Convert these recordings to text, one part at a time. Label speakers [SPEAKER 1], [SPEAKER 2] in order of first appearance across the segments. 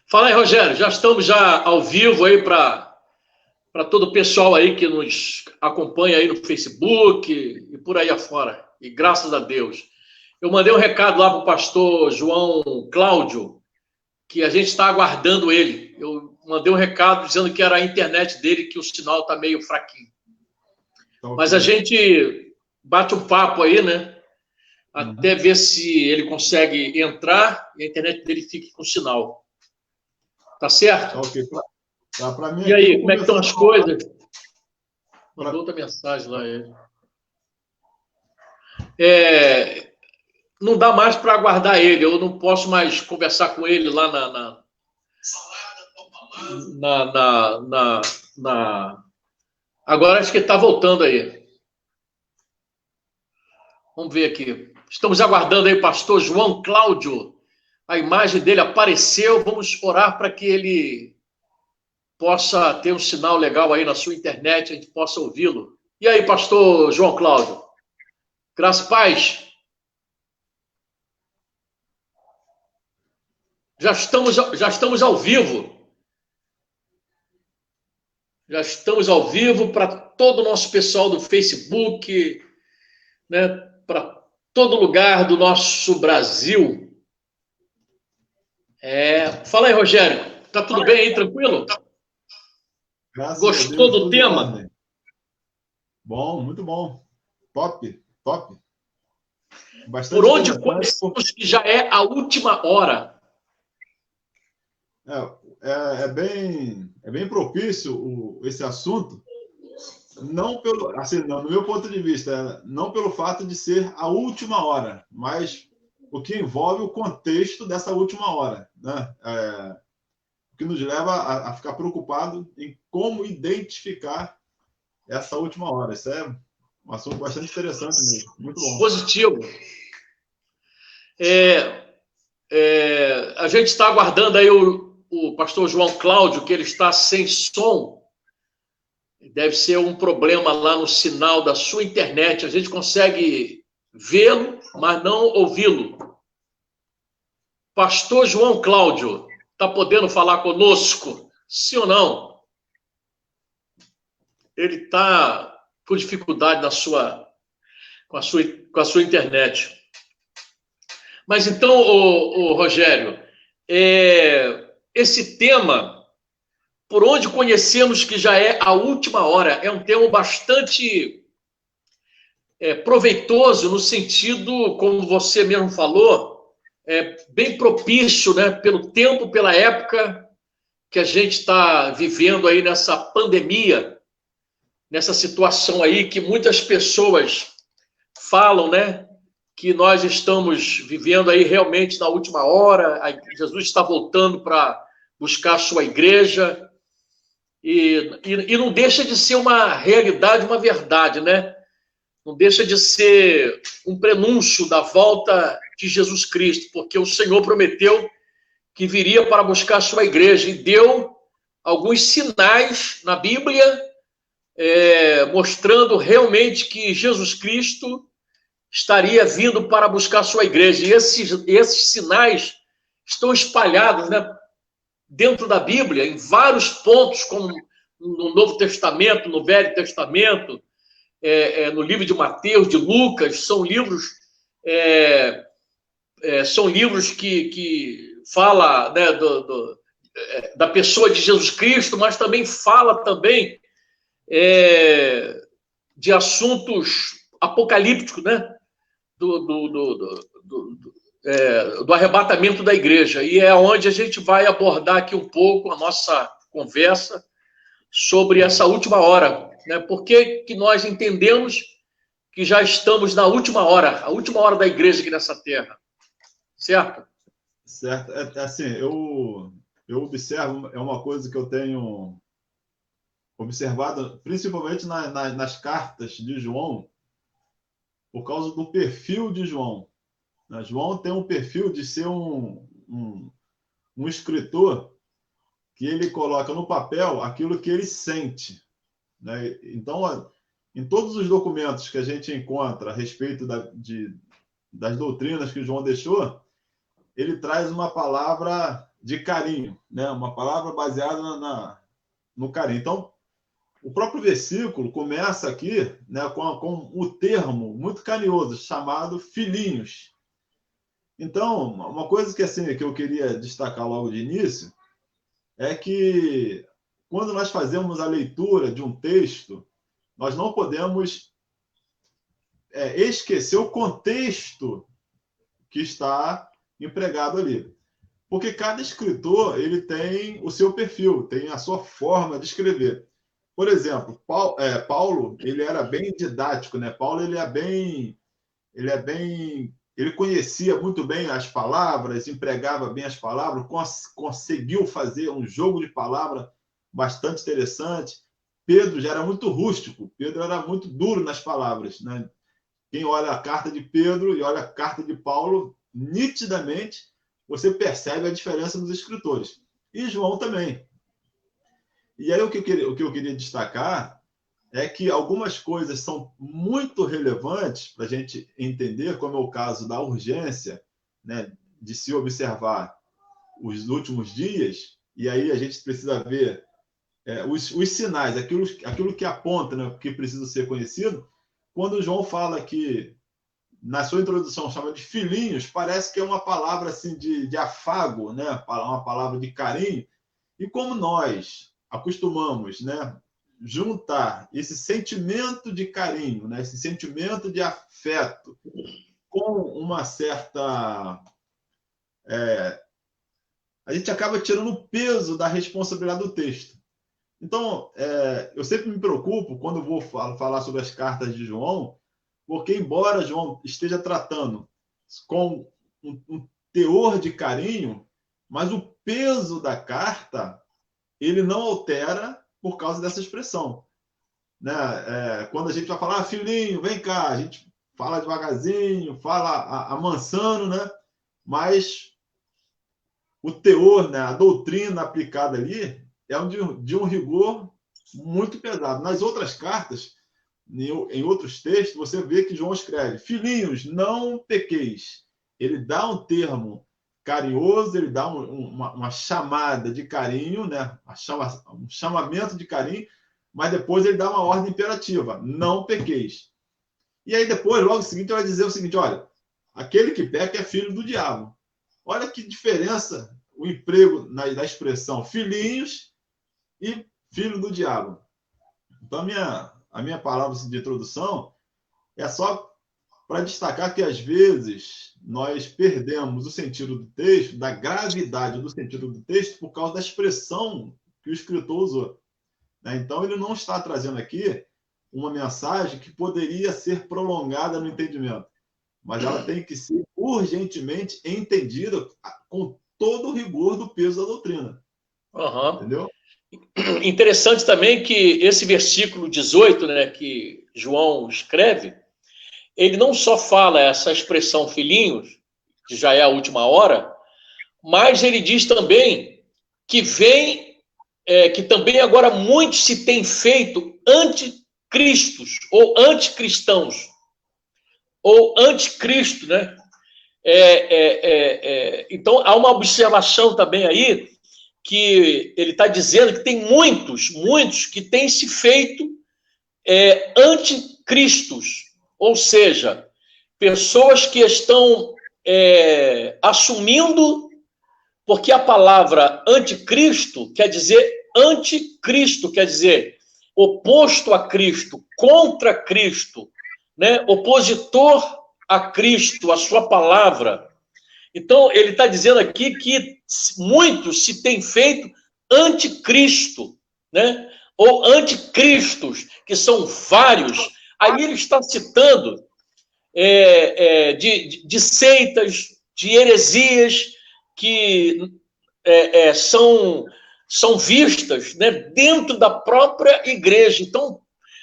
[SPEAKER 1] Fala aí, Rogério. Já estamos já ao vivo aí para todo o pessoal aí que nos acompanha aí no Facebook e por aí afora. E graças a Deus. Eu mandei um recado lá para o pastor João Cláudio, que a gente está aguardando ele. Eu mandei um recado dizendo que era a internet dele, que o sinal está meio fraquinho. Okay. Mas a gente bate um papo aí, né? Até ver se ele consegue entrar e a internet dele fique com sinal. Tá certo?
[SPEAKER 2] Ok. Pra mim,
[SPEAKER 1] e aí, como é que estão as coisas? Mandou outra mensagem lá. Não dá mais para aguardar ele. Eu não posso mais conversar com ele lá Agora acho que ele está voltando aí. Vamos ver aqui. Estamos aguardando aí o pastor João Cláudio. A imagem dele apareceu. Vamos orar para que ele possa ter um sinal legal aí na sua internet, a gente possa ouvi-lo. E aí, pastor João Cláudio? Graça e paz. Já estamos ao vivo. Já estamos ao vivo para todo o nosso pessoal do Facebook, né? Para todo lugar do nosso Brasil. Fala aí, Rogério. Tá tudo bem aí, tranquilo?
[SPEAKER 2] Graças
[SPEAKER 1] Gostou do tema?
[SPEAKER 2] Bom, muito bom. Top.
[SPEAKER 1] Bastante. Por onde conhecemos que já é a última hora?
[SPEAKER 2] É bem propício esse assunto, não pelo, assim, no meu ponto de vista, não pelo fato de ser a última hora, mas o que envolve o contexto dessa última hora, né? O que nos leva a ficar preocupado em como identificar essa última hora. Isso é um assunto bastante interessante mesmo. Muito bom.
[SPEAKER 1] Positivo. A gente está aguardando aí o pastor João Cláudio, que ele está sem som. Deve ser um problema lá no sinal da sua internet. A gente consegue vê-lo, mas não ouvi-lo. Pastor João Cláudio, está podendo falar conosco? Sim ou não? Ele está com dificuldade com a sua internet. Mas então, Rogério, esse tema, por onde conhecemos que já é a última hora, é um tema bastante proveitoso no sentido, como você mesmo falou, bem propício, né, pelo tempo, pela época que a gente está vivendo aí nessa pandemia, nessa situação aí que muitas pessoas falam, né, que nós estamos vivendo aí realmente na última hora. Jesus está voltando para buscar a sua igreja e não deixa de ser uma realidade, uma verdade, né? Não deixa de ser um prenúncio da volta de Jesus Cristo, porque o Senhor prometeu que viria para buscar a sua igreja e deu alguns sinais na Bíblia mostrando realmente que Jesus Cristo estaria vindo para buscar a sua igreja. E esses sinais estão espalhados, né, dentro da Bíblia, em vários pontos, como no Novo Testamento, no Velho Testamento, no livro de Mateus, de Lucas. São livros que fala, né, da pessoa de Jesus Cristo, mas também fala também de assuntos apocalípticos, né? Do arrebatamento da igreja. E é onde a gente vai abordar aqui um pouco a nossa conversa sobre essa última hora, né? Por que nós entendemos que já estamos na última hora, a última hora da igreja aqui nessa terra, certo?
[SPEAKER 2] Certo. Assim, eu observo, é uma coisa que eu tenho observado, principalmente nas cartas de João, por causa do perfil de João. João tem um perfil de ser um escritor que ele coloca no papel aquilo que ele sente, né? Então, em todos os documentos que a gente encontra a respeito das doutrinas que João deixou, ele traz uma palavra de carinho, né? Uma palavra baseada no carinho. Então, o próprio versículo começa aqui, né, com o termo muito carinhoso, chamado filhinhos. Então, uma coisa que, assim, que eu queria destacar logo de início é que, quando nós fazemos a leitura de um texto, nós não podemos esquecer o contexto que está empregado ali. Porque cada escritor ele tem o seu perfil, tem a sua forma de escrever. Por exemplo, Paulo ele era bem didático, né? Paulo ele conhecia muito bem as palavras, empregava bem as palavras, conseguiu fazer um jogo de palavras bastante interessante. Pedro já era muito rústico, Pedro era muito duro nas palavras, né? Quem olha a carta de Pedro e olha a carta de Paulo, nitidamente você percebe a diferença nos escritores. E João também. E aí o que eu queria destacar é que algumas coisas são muito relevantes para a gente entender, como é o caso da urgência, né, de se observar os últimos dias, e aí a gente precisa ver os sinais, aquilo que aponta, né, que precisa ser conhecido. Quando João fala que, na sua introdução, chama de filhinhos, parece que é uma palavra assim, de afago, né, uma palavra de carinho, e como nós acostumamos, né, juntar esse sentimento de carinho, né, esse sentimento de afeto com uma certa... a gente acaba tirando o peso da responsabilidade do texto. Então, eu sempre me preocupo quando eu vou falar sobre as cartas de João, porque embora João esteja tratando com um teor de carinho, mas o peso da carta ele não altera por causa dessa expressão, né? Quando a gente vai falar, filhinho, vem cá, a gente fala devagarzinho, fala amansando, né? Mas o teor, né, a doutrina aplicada ali é de um rigor muito pesado. Nas outras cartas, em outros textos, você vê que João escreve, filhinhos, não pequeis. Ele dá um termo carinhoso, ele dá uma chamada de carinho, né? Um chamamento de carinho, mas depois ele dá uma ordem imperativa, não pequeis. E aí depois, logo em seguinte, ele vai dizer o seguinte, olha, aquele que peca é filho do diabo. Olha que diferença o emprego da expressão filhinhos e filho do diabo. Então, a minha palavra de introdução é só para destacar que, às vezes, nós perdemos o sentido do texto, da gravidade do sentido do texto, por causa da expressão que o escritor usou. Então, ele não está trazendo aqui uma mensagem que poderia ser prolongada no entendimento, mas ela tem que ser urgentemente entendida com todo o rigor do peso da doutrina.
[SPEAKER 1] Uhum.
[SPEAKER 2] Entendeu?
[SPEAKER 1] Interessante também que esse versículo 18, né, que João escreve, ele não só fala essa expressão filhinhos, que já é a última hora, mas ele diz também que que também agora muitos se têm feito anticristos, ou anticristãos, ou anticristo, né? Então, há uma observação também aí, que ele está dizendo que tem muitos que têm se feito anticristos, ou seja, pessoas que estão assumindo, porque a palavra anticristo quer dizer oposto a Cristo, contra Cristo, né? Opositor a Cristo, a sua palavra. Então, ele está dizendo aqui que muitos se têm feito anticristo, né? Ou anticristos, que são vários. Aí ele está citando de seitas, de heresias que são vistas, né, dentro da própria igreja. Então,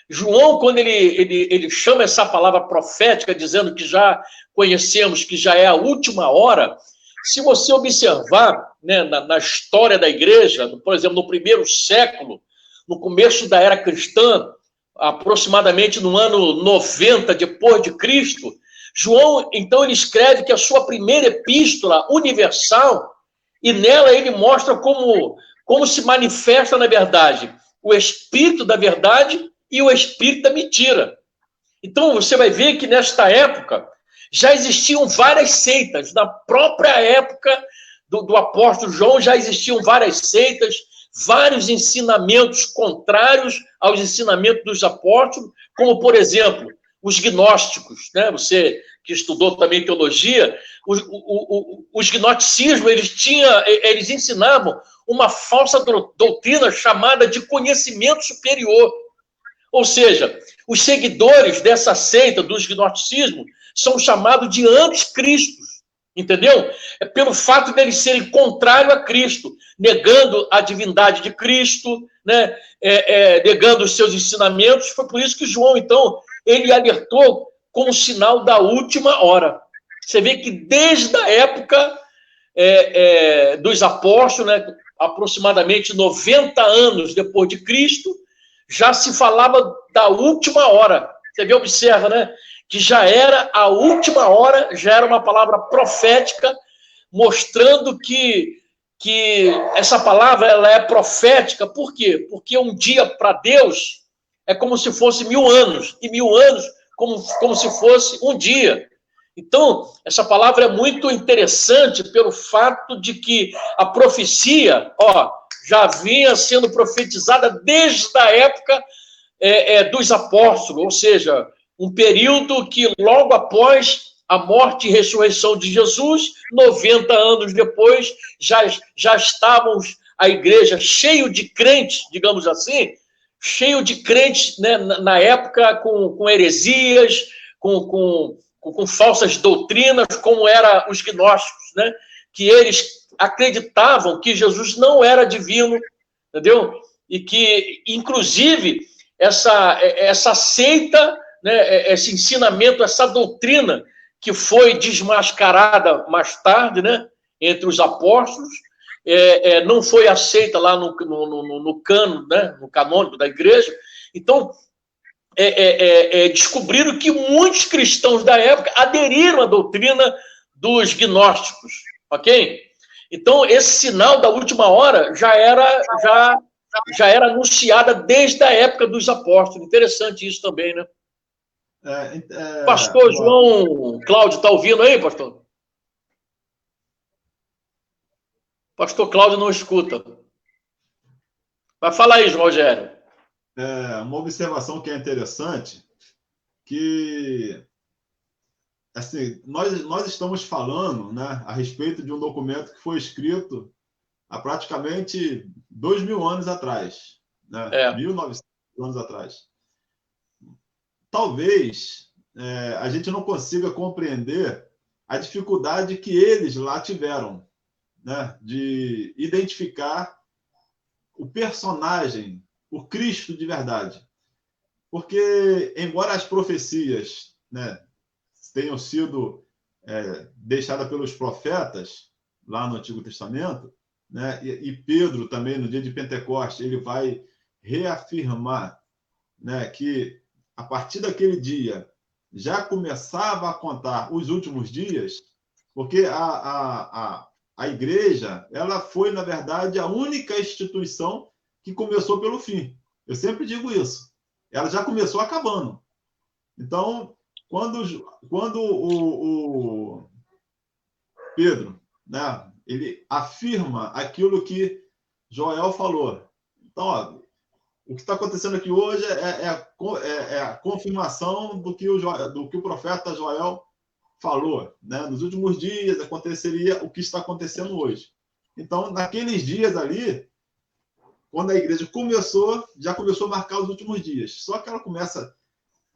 [SPEAKER 1] João, quando ele chama essa palavra profética, dizendo que já conhecemos que já é a última hora, se você observar, né, na história da igreja, por exemplo, no primeiro século, no começo da era cristã, aproximadamente no ano 90 depois de Cristo, João, então, ele escreve que a sua primeira epístola universal, e nela ele mostra como se manifesta, na verdade, o espírito da verdade e o espírito da mentira. Então, você vai ver que nesta época já existiam várias seitas. Na própria época do apóstolo João já existiam várias seitas, vários ensinamentos contrários aos ensinamentos dos apóstolos, como, por exemplo, os gnósticos, né? Você que estudou também teologia, os gnosticismos, eles ensinavam uma falsa doutrina chamada de conhecimento superior. Ou seja, os seguidores dessa seita dos gnosticismos são chamados de anticristos, entendeu? É pelo fato deles serem contrários a Cristo, negando a divindade de Cristo, né? Negando os seus ensinamentos. Foi por isso que João, então, ele alertou com o sinal da última hora. Você vê que desde a época dos apóstolos, né, aproximadamente 90 anos depois de Cristo, já se falava da última hora. Você vê, observa, né? Que já era a última hora, já era uma palavra profética, mostrando que essa palavra ela é profética. Por quê? Porque um dia para Deus é como se fosse 1000 anos, e 1000 anos como se fosse um dia. Então, essa palavra é muito interessante pelo fato de que a profecia, já vinha sendo profetizada desde a época dos apóstolos, ou seja, um período que logo após a morte e ressurreição de Jesus, 90 anos depois, já estávamos, a igreja cheio de crentes, digamos assim, cheio de crentes, né, na época com heresias, com falsas doutrinas, como eram os gnósticos, né, que eles acreditavam que Jesus não era divino, entendeu? E que, inclusive, essa seita, né, esse ensinamento, essa doutrina que foi desmascarada mais tarde, né, entre os apóstolos, não foi aceita lá no cano, né, no canônico da igreja. Então, descobriram que muitos cristãos da época aderiram à doutrina dos gnósticos, ok? Então, esse sinal da última hora já era anunciada desde a época dos apóstolos. Interessante isso também, né? Pastor João Cláudio, está ouvindo aí, pastor? Pastor Cláudio não escuta. Mas fala aí, João Rogério.
[SPEAKER 2] Uma observação que é interessante, que assim, nós estamos falando, né, a respeito de um documento que foi escrito há praticamente 2000 anos atrás, né? 1900 anos atrás. Talvez a gente não consiga compreender a dificuldade que eles lá tiveram, né, de identificar o personagem, o Cristo de verdade. Porque, embora as profecias, né, tenham sido deixadas pelos profetas lá no Antigo Testamento, né, e Pedro também, no dia de Pentecostes, ele vai reafirmar, né, que a partir daquele dia já começava a contar os últimos dias, porque a igreja, ela foi, na verdade, a única instituição que começou pelo fim. Eu sempre digo isso. Ela já começou acabando. Então, quando o Pedro, né, ele afirma aquilo que Joel falou. Então, o que está acontecendo aqui hoje é a confirmação do que o profeta Joel falou, né? Nos últimos dias aconteceria o que está acontecendo hoje. Então, naqueles dias ali, quando a igreja já começou a marcar os últimos dias. Só que ela começa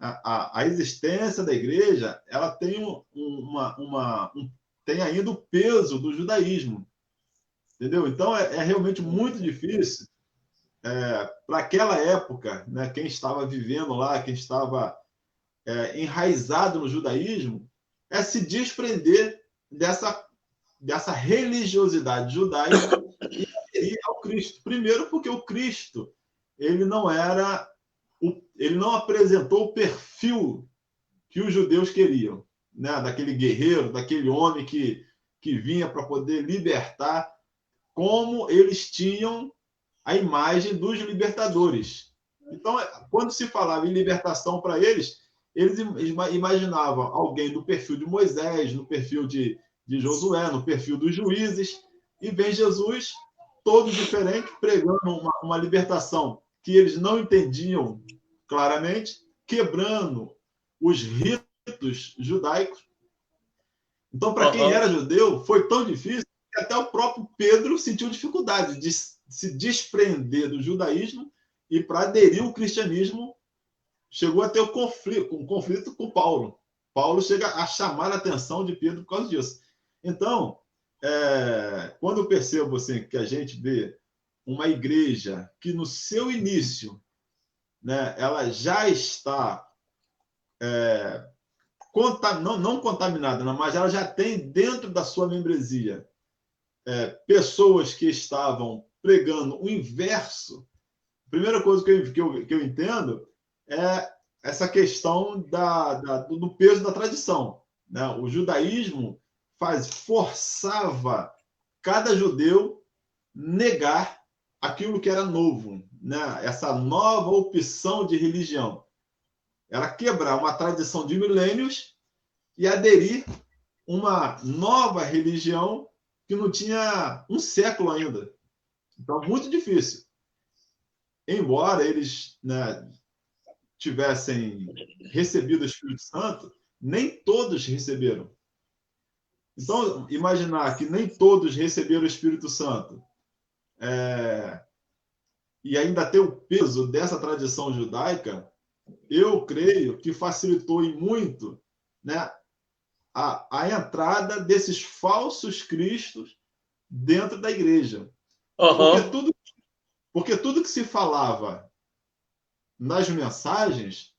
[SPEAKER 2] a existência da igreja, ela tem tem ainda o peso do judaísmo, entendeu? Então é realmente muito difícil para aquela época, né? Quem estava vivendo lá, quem estava enraizado no judaísmo, se desprender dessa religiosidade judaica e aderir ao Cristo. Primeiro, porque o Cristo ele não apresentou o perfil que os judeus queriam, né, daquele guerreiro, daquele homem que vinha para poder libertar, como eles tinham a imagem dos libertadores. Então, quando se falava em libertação para eles imaginavam alguém do perfil de Moisés, no perfil de Josué, no perfil dos juízes, e vem Jesus, todo diferente, pregando uma libertação que eles não entendiam claramente, quebrando os ritos judaicos. Então, para quem era judeu, foi tão difícil que até o próprio Pedro sentiu dificuldade de se desprender do judaísmo e para aderir ao cristianismo. Chegou a ter um conflito com Paulo. Paulo chega a chamar a atenção de Pedro por causa disso. Então, quando eu percebo assim, que a gente vê uma igreja que no seu início, né, ela já está não contaminada, mas ela já tem dentro da sua membresia pessoas que estavam pregando o inverso. A primeira coisa que eu entendo é essa questão do peso da tradição, né? O judaísmo forçava cada judeu negar aquilo que era novo, né? Essa nova opção de religião. Era quebrar uma tradição de milênios e aderir uma nova religião que não tinha um século ainda. Então, muito difícil. Embora eles, né, tivessem recebido o Espírito Santo, nem todos receberam. Então, imaginar que nem todos receberam o Espírito Santo e ainda ter o peso dessa tradição judaica, eu creio que facilitou e muito, né, a entrada desses falsos cristos dentro da igreja. Porque tudo que se falava nas mensagens,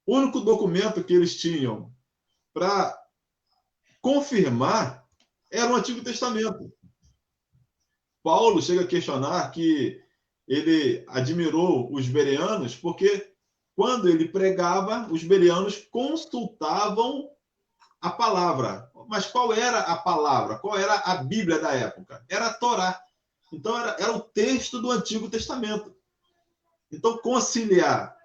[SPEAKER 2] o único documento que eles tinham para confirmar era o Antigo Testamento. Paulo chega a questionar que ele admirou os bereanos porque, quando ele pregava, os bereanos consultavam a palavra. Mas qual era a palavra? Qual era a Bíblia da época? Era a Torá. Então, era o texto do Antigo Testamento. Então, conciliar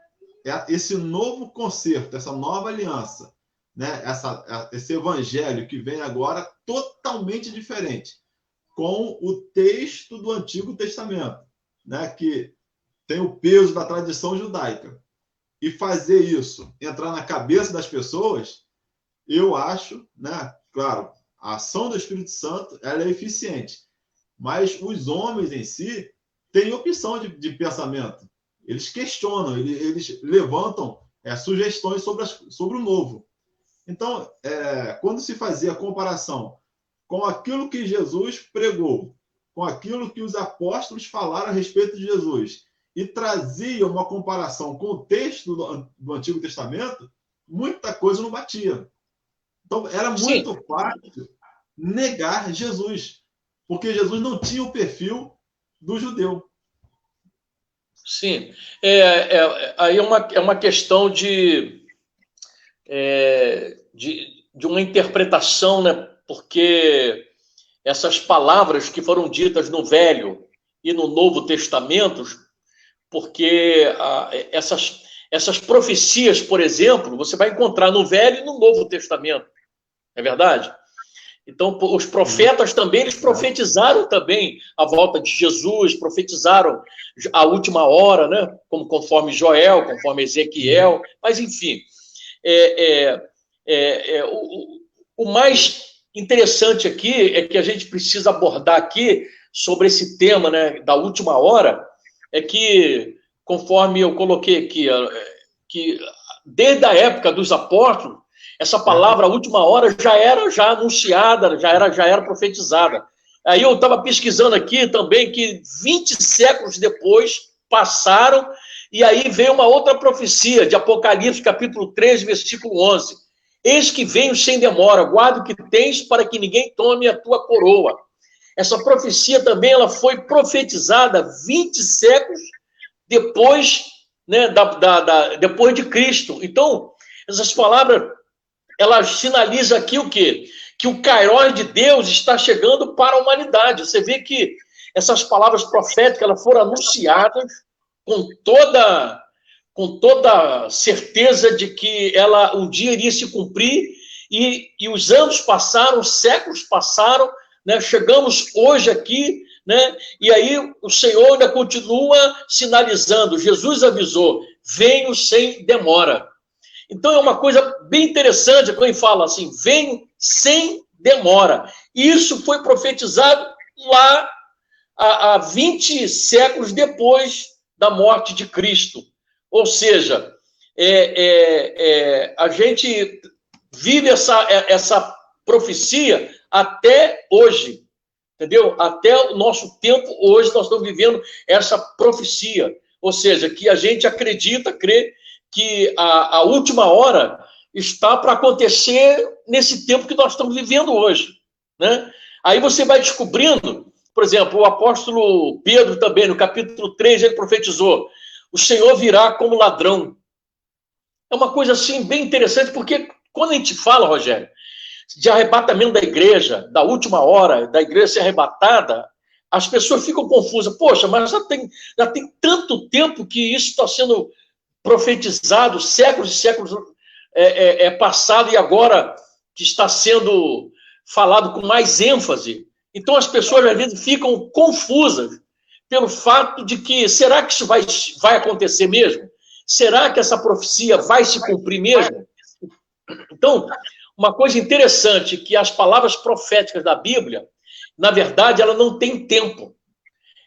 [SPEAKER 2] esse novo concerto, essa nova aliança, né? Esse evangelho que vem agora totalmente diferente, com o texto do Antigo Testamento, né? Que tem o peso da tradição judaica, e fazer isso entrar na cabeça das pessoas, eu acho, né? Claro, a ação do Espírito Santo ela é eficiente, mas os homens em si têm opção de pensamento. Eles questionam, eles levantam sugestões sobre o novo. Então, quando se fazia a comparação com aquilo que Jesus pregou, com aquilo que os apóstolos falaram a respeito de Jesus, e trazia uma comparação com o texto do Antigo Testamento, muita coisa não batia. Então, era muito fácil negar Jesus, porque Jesus não tinha o perfil do judeu.
[SPEAKER 1] Sim, aí é uma questão de uma interpretação, né? Porque essas palavras que foram ditas no Velho e no Novo Testamento, porque essas profecias, por exemplo, você vai encontrar no Velho e no Novo Testamento, é verdade? Então, os profetas também, eles profetizaram também a volta de Jesus, profetizaram a última hora, né? Conforme Joel, conforme Ezequiel, mas enfim. O mais interessante aqui é que a gente precisa abordar aqui sobre esse tema, né, da última hora, é que, conforme eu coloquei aqui, que desde a época dos apóstolos, essa palavra, a última hora, já era anunciada, já era profetizada. Aí eu estava pesquisando aqui também que 20 séculos depois passaram, e aí veio uma outra profecia, de Apocalipse, capítulo 13, versículo 11. Eis que venho sem demora, guarda o que tens para que ninguém tome a tua coroa. Essa profecia também ela foi profetizada 20 séculos depois, né, depois de Cristo. Então, essas palavras ela sinaliza aqui o quê? Que o Kairos de Deus está chegando para a humanidade. Você vê que essas palavras proféticas elas foram anunciadas com toda certeza de que ela um dia iria se cumprir, e os anos passaram, séculos passaram, né? Chegamos hoje aqui, né? E aí o Senhor ainda continua sinalizando. Jesus avisou: venho sem demora. Então é uma coisa bem interessante quando ele fala assim: venho sem demora. Isso foi profetizado lá há 20 séculos depois da morte de Cristo. Ou seja, a gente vive essa profecia até hoje, entendeu? Até o nosso tempo hoje nós estamos vivendo essa profecia. Ou seja, que a gente acredita, crê que a última hora está para acontecer nesse tempo que nós estamos vivendo hoje, né? Aí você vai descobrindo, por exemplo, o apóstolo Pedro também, no capítulo 3, ele profetizou: o Senhor virá como ladrão. É uma coisa assim bem interessante, porque quando a gente fala, Rogério, de arrebatamento da igreja, da última hora, da igreja ser arrebatada, as pessoas ficam confusas. Poxa, mas já tem tanto tempo que isso está sendo profetizado, séculos e séculos passado, e agora que está sendo falado com mais ênfase. Então as pessoas às vezes ficam confusas pelo fato de que, será que isso vai acontecer mesmo? Será que essa profecia vai se cumprir mesmo? Então, uma coisa interessante, que as palavras proféticas da Bíblia, na verdade, ela não tem tempo.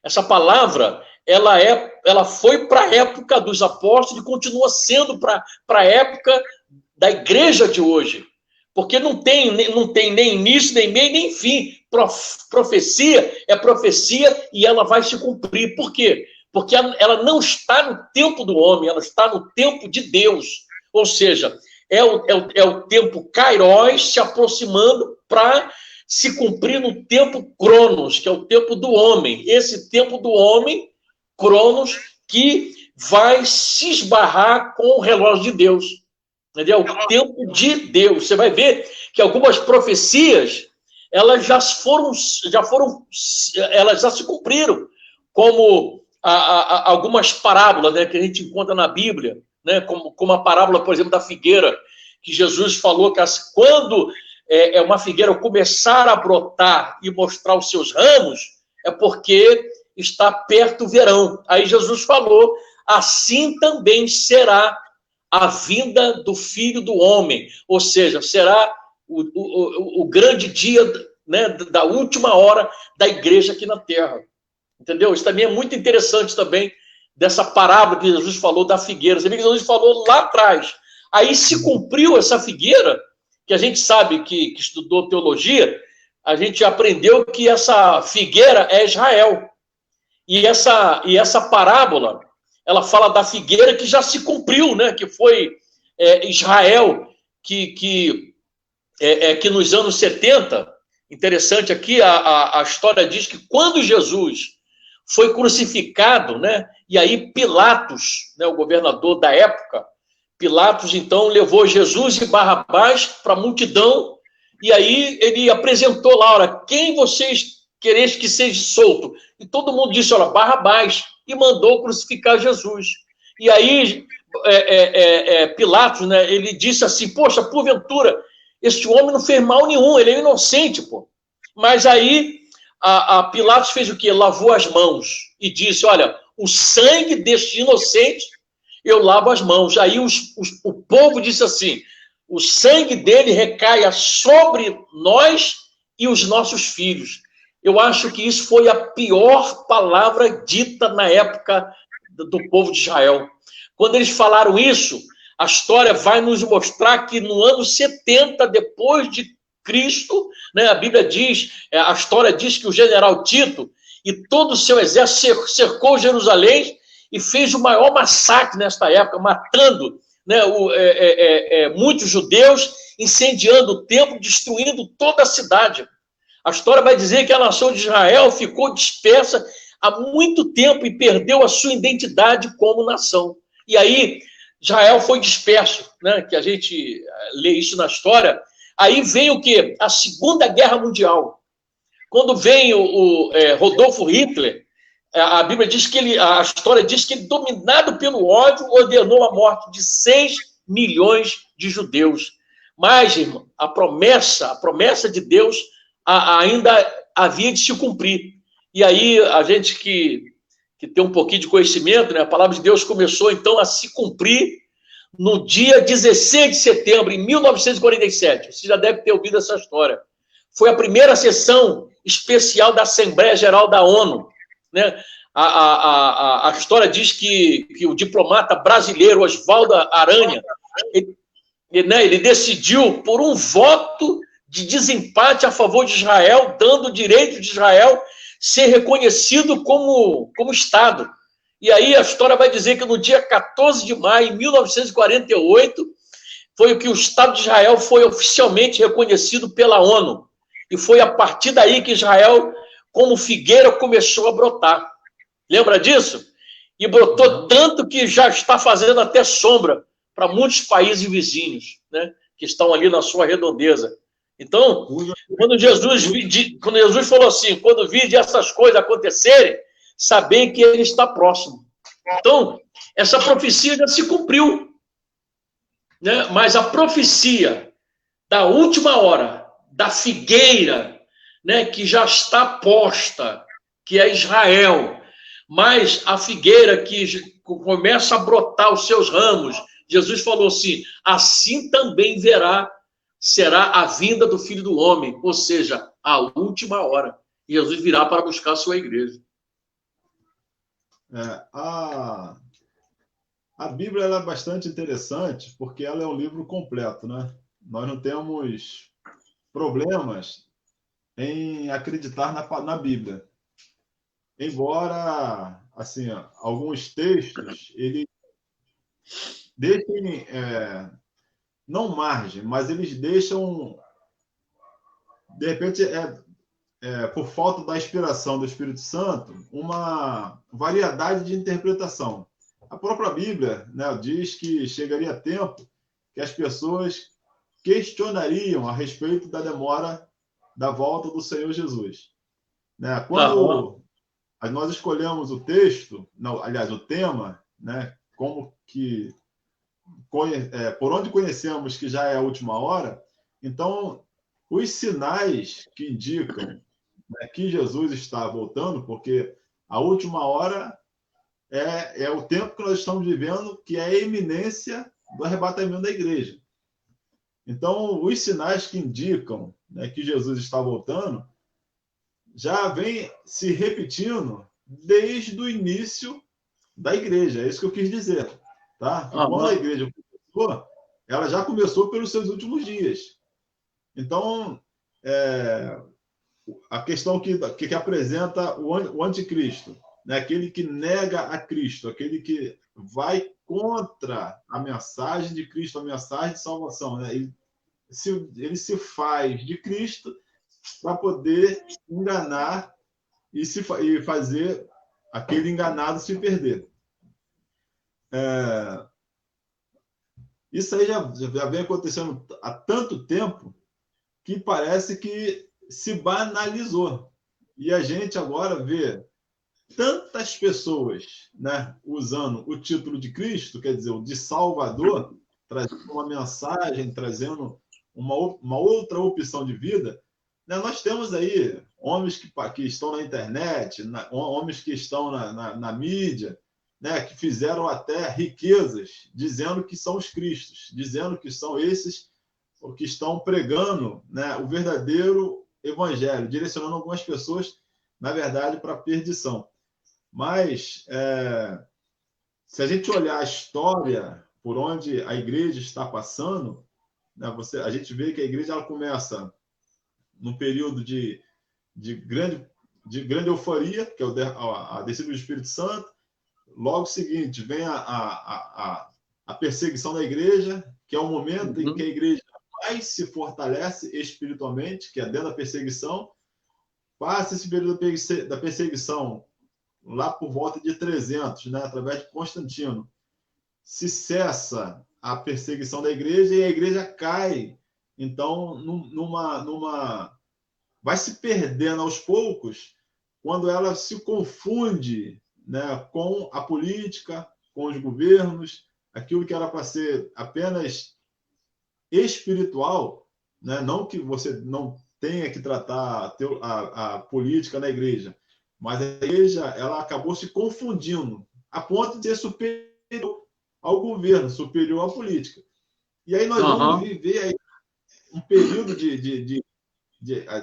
[SPEAKER 1] Essa palavra, ela foi para a época dos apóstolos e continua sendo para a época da igreja de hoje. Porque não tem nem início, nem meio, nem fim. Profecia é profecia e ela vai se cumprir. Por quê? Porque ela não está no tempo do homem, ela está no tempo de Deus. Ou seja, é o tempo Kairos se aproximando para se cumprir no tempo Cronos, que é o tempo do homem. Esse tempo do homem, Cronos, que vai se esbarrar com o relógio de Deus. Entendeu? O tempo de Deus. Você vai ver que algumas profecias, elas já se cumpriram, como algumas parábolas, né, que a gente encontra na Bíblia, né, como a parábola, por exemplo, da figueira, que Jesus falou que quando uma figueira começar a brotar e mostrar os seus ramos, é porque está perto o verão. Aí Jesus falou: assim também será a vinda do Filho do Homem, ou seja, será o grande dia, né, da última hora da igreja aqui na Terra. Entendeu? Isso também é muito interessante também, dessa parábola que Jesus falou da figueira. Você vê que Jesus falou lá atrás. Aí se cumpriu essa figueira, que a gente sabe que estudou teologia, a gente aprendeu que essa figueira é Israel. E essa parábola, ela fala da figueira que já se cumpriu, né? Que foi Israel, que nos anos 70, interessante aqui, a história diz que quando Jesus foi crucificado, né? E aí Pilatos, né, o governador da época, Pilatos, então, levou Jesus e Barrabás para a multidão, e aí ele apresentou lá: olha, quem vocês quereis que seja solto? E todo mundo disse: olha, Barrabás, e mandou crucificar Jesus. E aí Pilatos, né, ele disse assim: poxa, porventura, este homem não fez mal nenhum, ele é inocente, pô. Mas aí a Pilatos fez o quê? Lavou as mãos e disse: olha, o sangue deste inocente, eu lavo as mãos. Aí o povo disse assim: o sangue dele recaia sobre nós e os nossos filhos. Eu acho que isso foi a pior palavra dita na época do povo de Israel. Quando eles falaram isso, a história vai nos mostrar que no ano 70 depois de Cristo, né, a Bíblia diz, a história diz que o general Tito e todo o seu exército cercou Jerusalém e fez o maior massacre nesta época, matando, né, muitos judeus, incendiando o templo, destruindo toda a cidade. A história vai dizer que a nação de Israel ficou dispersa há muito tempo e perdeu a sua identidade como nação. E aí, Israel foi disperso, né? Que a gente lê isso na história. Aí vem o quê? A Segunda Guerra Mundial. Quando vem Rodolfo Hitler, a Bíblia diz que a história diz que ele, dominado pelo ódio, ordenou a morte de 6 milhões de judeus. Mas, irmão, a promessa de Deus ainda havia de se cumprir. E aí, a gente que tem um pouquinho de conhecimento, né, a palavra de Deus começou, então, a se cumprir no dia 16 de setembro, em 1947. Você já deve ter ouvido essa história. Foi a primeira sessão especial da Assembleia Geral da ONU, né? A história diz que o diplomata brasileiro Oswaldo Aranha, ele decidiu por um voto de desempate a favor de Israel, dando o direito de Israel ser reconhecido como Estado. E aí a história vai dizer que no dia 14 de maio de 1948 foi que o Estado de Israel foi oficialmente reconhecido pela ONU. E foi a partir daí que Israel, como figueira, começou a brotar. Lembra disso? E brotou tanto que já está fazendo até sombra para muitos países vizinhos, né, que estão ali na sua redondeza. Então, quando Jesus falou assim, quando vide essas coisas acontecerem, saber que ele está próximo. Então, essa profecia já se cumpriu, né? Mas a profecia da última hora, da figueira, né, que já está posta, que é Israel, mas a figueira que começa a brotar os seus ramos, Jesus falou assim, assim também será a vinda do Filho do Homem, ou seja, a última hora. E Jesus virá para buscar a sua igreja.
[SPEAKER 2] A Bíblia ela é bastante interessante porque ela é um livro completo, né? Nós não temos problemas em acreditar na Bíblia. Embora, assim, alguns textos, eles deixem, não margem, mas eles deixam, de repente, por falta da inspiração do Espírito Santo, uma variedade de interpretação. A própria Bíblia, né, diz que chegaria tempo que as pessoas questionariam a respeito da demora da volta do Senhor Jesus. Né? Quando nós escolhemos o texto, não, aliás, o tema, né, como que por onde conhecemos que já é a última hora, então os sinais que indicam, né, que Jesus está voltando, porque a última hora é o tempo que nós estamos vivendo, que é a iminência do arrebatamento da igreja. Então, os sinais que indicam, né, que Jesus está voltando já vem se repetindo desde o início da igreja. É isso que eu quis dizer. Tá? Que quando a igreja começou, ela já começou pelos seus últimos dias. Então, a questão que apresenta o anticristo, né? Aquele que nega a Cristo, aquele que vai contra a mensagem de Cristo, a mensagem de salvação. Né? Ele se faz de Cristo para poder enganar e fazer aquele enganado se perder. Isso aí já vem acontecendo há tanto tempo que parece que se banalizou. E a gente agora vê tantas pessoas, né, usando o título de Cristo, quer dizer, o de Salvador, trazendo uma mensagem, trazendo uma outra opção de vida. Né? Nós temos aí homens que estão na internet, homens que estão na mídia, né, que fizeram até riquezas, dizendo que são os cristos, dizendo que são esses que estão pregando, né, o verdadeiro evangelho, direcionando algumas pessoas, na verdade, para a perdição. Mas, se a gente olhar a história por onde a igreja está passando, né, a gente vê que a igreja ela começa num período de grande euforia, que é a descida do Espírito Santo. Logo seguinte, vem a perseguição da igreja, que é o momento em que a igreja mais se fortalece espiritualmente, que é dentro da perseguição. Passa esse período da perseguição lá por volta de 300, né, através de Constantino. se cessa a perseguição da igreja e a igreja cai. Então, vai se perdendo aos poucos quando ela se confunde, né, com a política, com os governos, aquilo que era para ser apenas espiritual, né? Não que você não tenha que tratar a política na igreja, mas a igreja ela acabou se confundindo a ponto de ser superior ao governo, superior à política. E aí nós vamos viver aí um período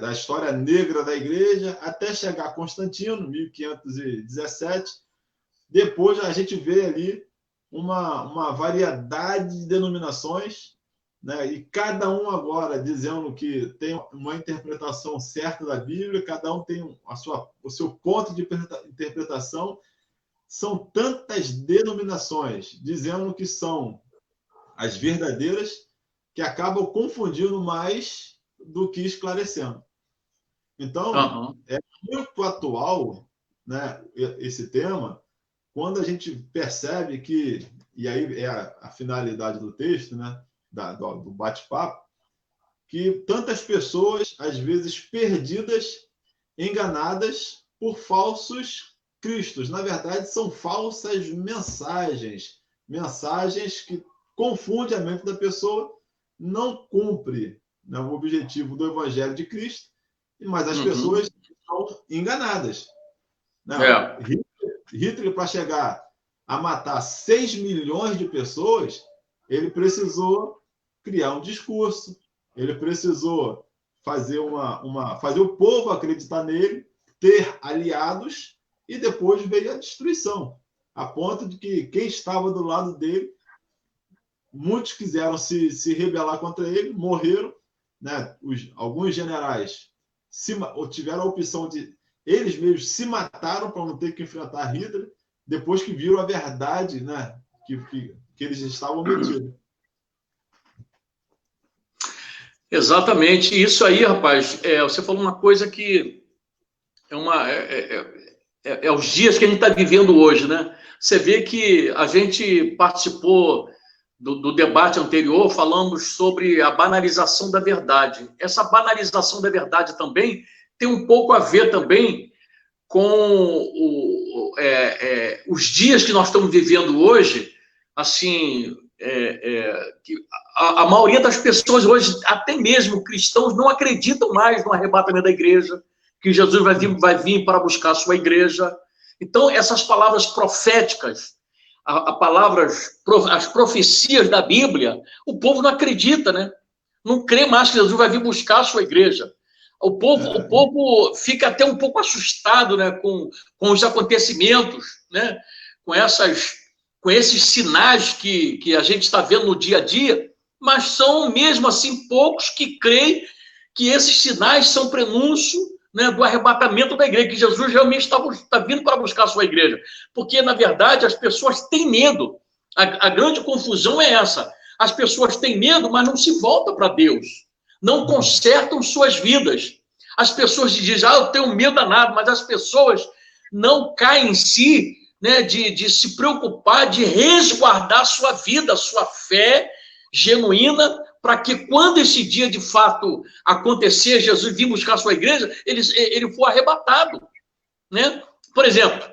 [SPEAKER 2] da história negra da igreja até chegar a Constantino, 1517. Depois a gente vê ali uma variedade de denominações, né? E cada um agora dizendo que tem uma interpretação certa da Bíblia, cada um tem o seu ponto de interpretação. São tantas denominações dizendo que são as verdadeiras que acabam confundindo mais do que esclarecendo. Então, é muito atual, né, esse tema, quando a gente percebe que, e aí é a finalidade do texto, né, do bate-papo, que tantas pessoas, às vezes perdidas, enganadas por falsos cristos. Na verdade, são falsas mensagens que confundem a mente da pessoa, não cumpre, né, o objetivo do Evangelho de Cristo, mas as pessoas estão enganadas. Né? Hitler, para chegar a matar 6 milhões de pessoas, ele precisou criar um discurso, ele precisou fazer fazer o povo acreditar nele, ter aliados, e depois veio a destruição, a ponto de que quem estava do lado dele, muitos quiseram se rebelar contra ele, morreram, né? Alguns generais tiveram a opção de eles mesmos se mataram para não ter que enfrentar Hitler, depois que viram a verdade, né, que eles estavam metidos.
[SPEAKER 1] Exatamente. Isso aí, rapaz, você falou uma coisa que é os dias que a gente está vivendo hoje, né? Você vê que a gente participou do debate anterior, falamos sobre a banalização da verdade. Essa banalização da verdade também tem um pouco a ver também com os dias que nós estamos vivendo hoje, assim, que a maioria das pessoas hoje, até mesmo cristãos, não acreditam mais no arrebatamento da igreja, que Jesus vai vir para buscar a sua igreja. Então, essas palavras proféticas, as profecias da Bíblia, o povo não acredita, né? Não crê mais que Jesus vai vir buscar a sua igreja. O povo fica até um pouco assustado, né, com os acontecimentos, né, com esses sinais que a gente está vendo no dia a dia, mas são mesmo assim poucos que creem que esses sinais são prenúncio, né, do arrebatamento da igreja, que Jesus realmente está vindo para buscar a sua igreja. Porque, na verdade, as pessoas têm medo. A grande confusão é essa. As pessoas têm medo, mas não se voltam para Deus. Não consertam suas vidas. As pessoas dizem, eu tenho medo danado, mas as pessoas não caem em si, né, de se preocupar, de resguardar sua vida, sua fé genuína, para que quando esse dia de fato acontecer, Jesus vir buscar a sua igreja, ele for arrebatado, né? Por exemplo,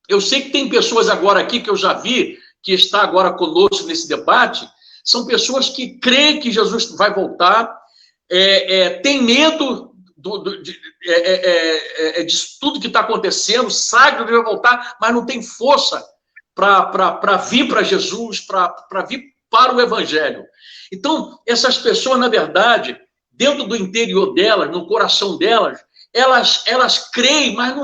[SPEAKER 1] eu sei que tem pessoas agora aqui que eu já vi, que está agora conosco nesse debate, são pessoas que creem que Jesus vai voltar, tem medo de tudo que está acontecendo, sabe que ele vai voltar, mas não tem força para vir para Jesus, para vir para o Evangelho. Então, essas pessoas, na verdade, dentro do interior delas, no coração delas, elas creem, mas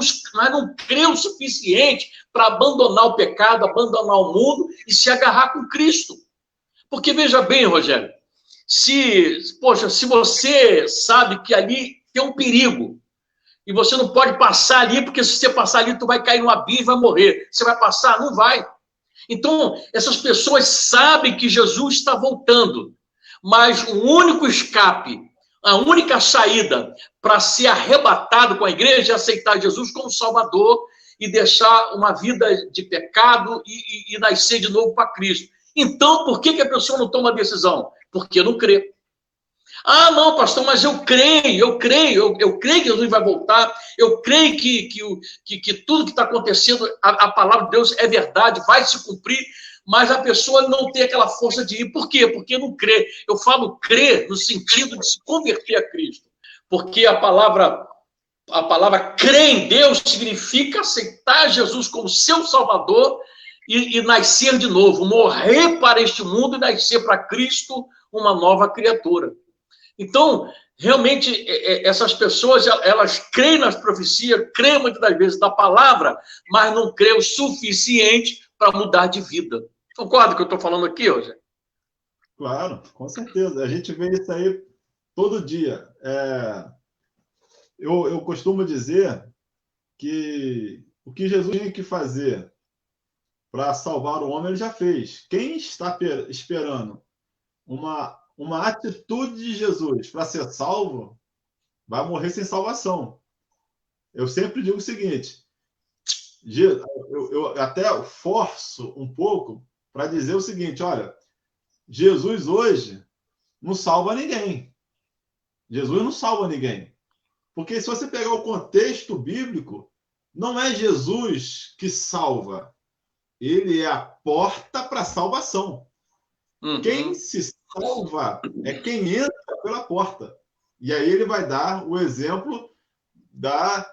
[SPEAKER 1] não creem o suficiente para abandonar o pecado, abandonar o mundo e se agarrar com Cristo. Porque, veja bem, Rogério, se você sabe que ali tem um perigo, e você não pode passar ali, porque se você passar ali, tu vai cair no abismo e vai morrer. Você vai passar? Não vai. Então, essas pessoas sabem que Jesus está voltando, mas o único escape, a única saída para ser arrebatado com a igreja é aceitar Jesus como Salvador e deixar uma vida de pecado e nascer de novo para Cristo. Então, por que a pessoa não toma decisão? Porque não crê. Ah, não, pastor, mas eu creio que Jesus vai voltar, eu creio que tudo que está acontecendo, a palavra de Deus é verdade, vai se cumprir, mas a pessoa não tem aquela força de ir. Por quê? Porque não crê. Eu falo crer no sentido de se converter a Cristo, porque a palavra crer em Deus significa aceitar Jesus como seu Salvador e nascer de novo, morrer para este mundo e nascer para Cristo, uma nova criatura. Então, realmente, essas pessoas, elas creem nas profecias, creem muitas das vezes na palavra, mas não creem o suficiente para mudar de vida. Concorda com o que eu estou falando aqui, José?
[SPEAKER 2] Claro, com certeza. A gente vê isso aí todo dia. Eu costumo dizer que o que Jesus tinha que fazer para salvar o homem, ele já fez. Quem está esperando uma atitude de Jesus para ser salvo, vai morrer sem salvação. Eu sempre digo o seguinte, eu até forço um pouco para dizer o seguinte, olha, Jesus hoje não salva ninguém. Jesus não salva ninguém. Porque se você pegar o contexto bíblico, não é Jesus que salva. Ele é a porta para a salvação. Uhum. Quem se salva é quem entra pela porta. E aí ele vai dar o exemplo das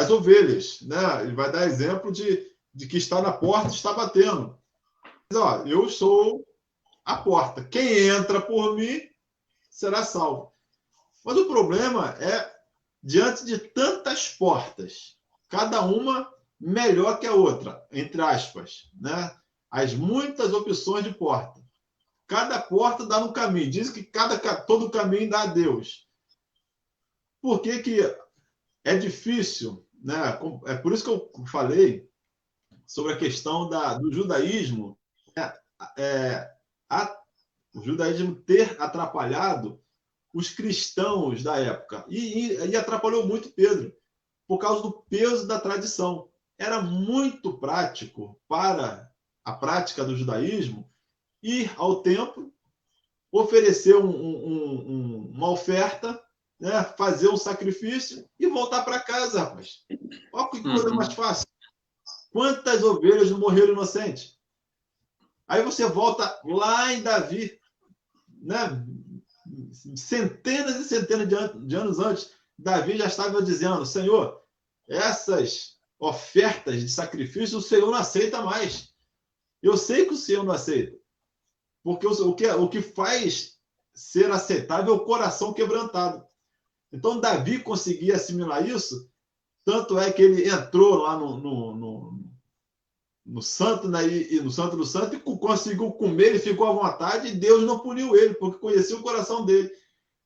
[SPEAKER 2] ovelhas, né? Ele vai dar exemplo de que está na porta e está batendo. Mas, ó, eu sou a porta. Quem entra por mim será salvo. Mas o problema é, diante de tantas portas, cada uma melhor que a outra, entre aspas, né? As muitas opções de porta. Cada porta dá no caminho. Diz que todo caminho dá a Deus. Por que é difícil, né? É por isso que eu falei sobre a questão do judaísmo, o judaísmo ter atrapalhado os cristãos da época. E atrapalhou muito Pedro, por causa do peso da tradição. Era muito prático para a prática do judaísmo ir ao templo, oferecer uma oferta, né, fazer um sacrifício e voltar para casa, rapaz. Olha que coisa mais fácil. Quantas ovelhas não morreram inocentes? Aí você volta lá em Davi, né? Centenas e centenas de anos antes, Davi já estava dizendo, Senhor, essas ofertas de sacrifício o Senhor não aceita mais. Eu sei que o Senhor não aceita. Porque o que faz ser aceitável é o coração quebrantado. Então, Davi conseguia assimilar isso, tanto é que ele entrou lá no santo, né, e no santo do santo, e conseguiu comer, ele ficou à vontade, e Deus não puniu ele, porque conhecia o coração dele.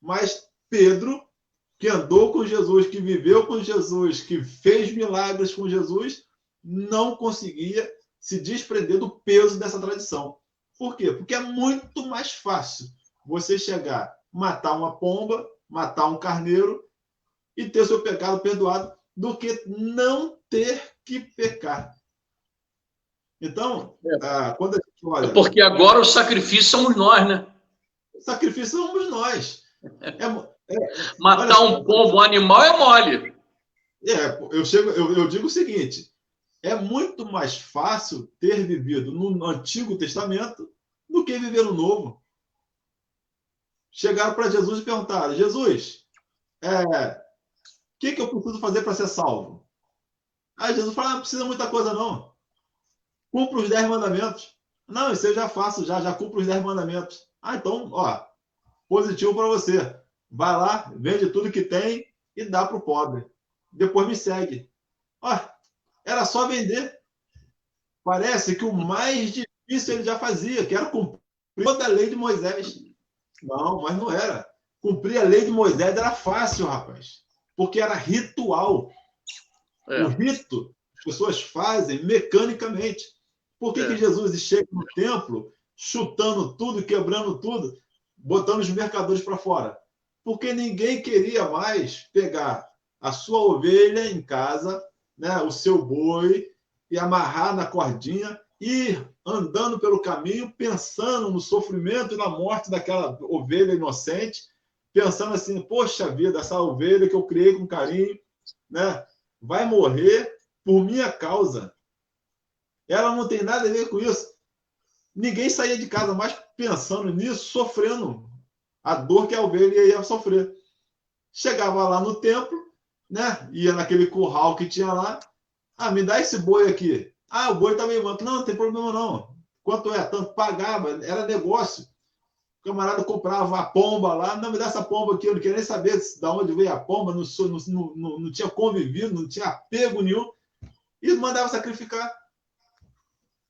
[SPEAKER 2] Mas Pedro, que andou com Jesus, que viveu com Jesus, que fez milagres com Jesus, não conseguia se desprender do peso dessa tradição. Por quê? Porque é muito mais fácil você chegar, matar uma pomba, matar um carneiro e ter seu pecado perdoado do que não ter que pecar. Então, quando a gente olha...
[SPEAKER 1] Porque agora o sacrifício somos nós, né?
[SPEAKER 2] O sacrifício somos nós.
[SPEAKER 1] Matar um pombo, um animal é mole.
[SPEAKER 2] Eu digo o seguinte, é muito mais fácil ter vivido no Antigo Testamento do que viver no Novo. Chegaram para Jesus e perguntaram, Jesus, o que eu preciso fazer para ser salvo? Aí Jesus fala, não precisa muita coisa não. Cumpra os 10 mandamentos. Não, isso eu já faço, já cumpro os 10 mandamentos. Então, positivo para você. Vai lá, vende tudo que tem e dá para o pobre. Depois me segue. Era só vender. Parece que o mais difícil ele já fazia, que era cumprir toda a lei de Moisés. Não, mas não era. Cumprir a lei de Moisés era fácil, rapaz. Porque era ritual. O rito as pessoas fazem mecanicamente. Por que Jesus chega no templo chutando tudo, quebrando tudo, botando os mercadores para fora? Porque ninguém queria mais pegar a sua ovelha em casa, né, o seu boi, e amarrar na cordinha ir andando pelo caminho, pensando no sofrimento e na morte daquela ovelha inocente, pensando assim, poxa vida, essa ovelha que eu criei com carinho, né, vai morrer por minha causa. Ela não tem nada a ver com isso. Ninguém saía de casa mais pensando nisso, sofrendo a dor que a ovelha ia sofrer. Chegava lá no templo, né, ia naquele curral que tinha lá, me dá esse boi aqui. O boi tá meio manco. Não tem problema não. Quanto é? Tanto pagava, era negócio. O camarada comprava a pomba lá, não, me dá essa pomba aqui, eu não queria nem saber de onde veio a pomba, não tinha convivido, não tinha apego nenhum, e mandava sacrificar.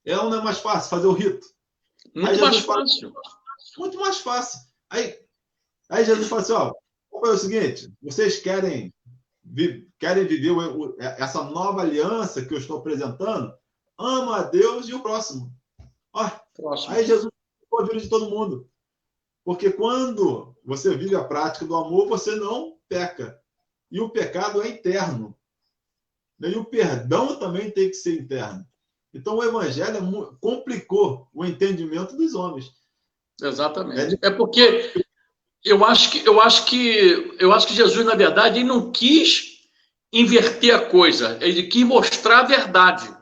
[SPEAKER 2] Não é mais fácil fazer o rito?
[SPEAKER 1] Muito mais fácil.
[SPEAKER 2] Muito mais fácil. Aí Jesus fala assim, é o seguinte, vocês querem viver essa nova aliança que eu estou apresentando? Ama a Deus e o próximo. Aí Jesus ficou a vida de todo mundo. Porque quando você vive a prática do amor, você não peca. E o pecado é interno. E o perdão também tem que ser interno. Então o evangelho complicou o entendimento dos homens.
[SPEAKER 1] Exatamente. É porque eu acho que Jesus, na verdade, ele não quis inverter a coisa. Ele quis mostrar a verdade.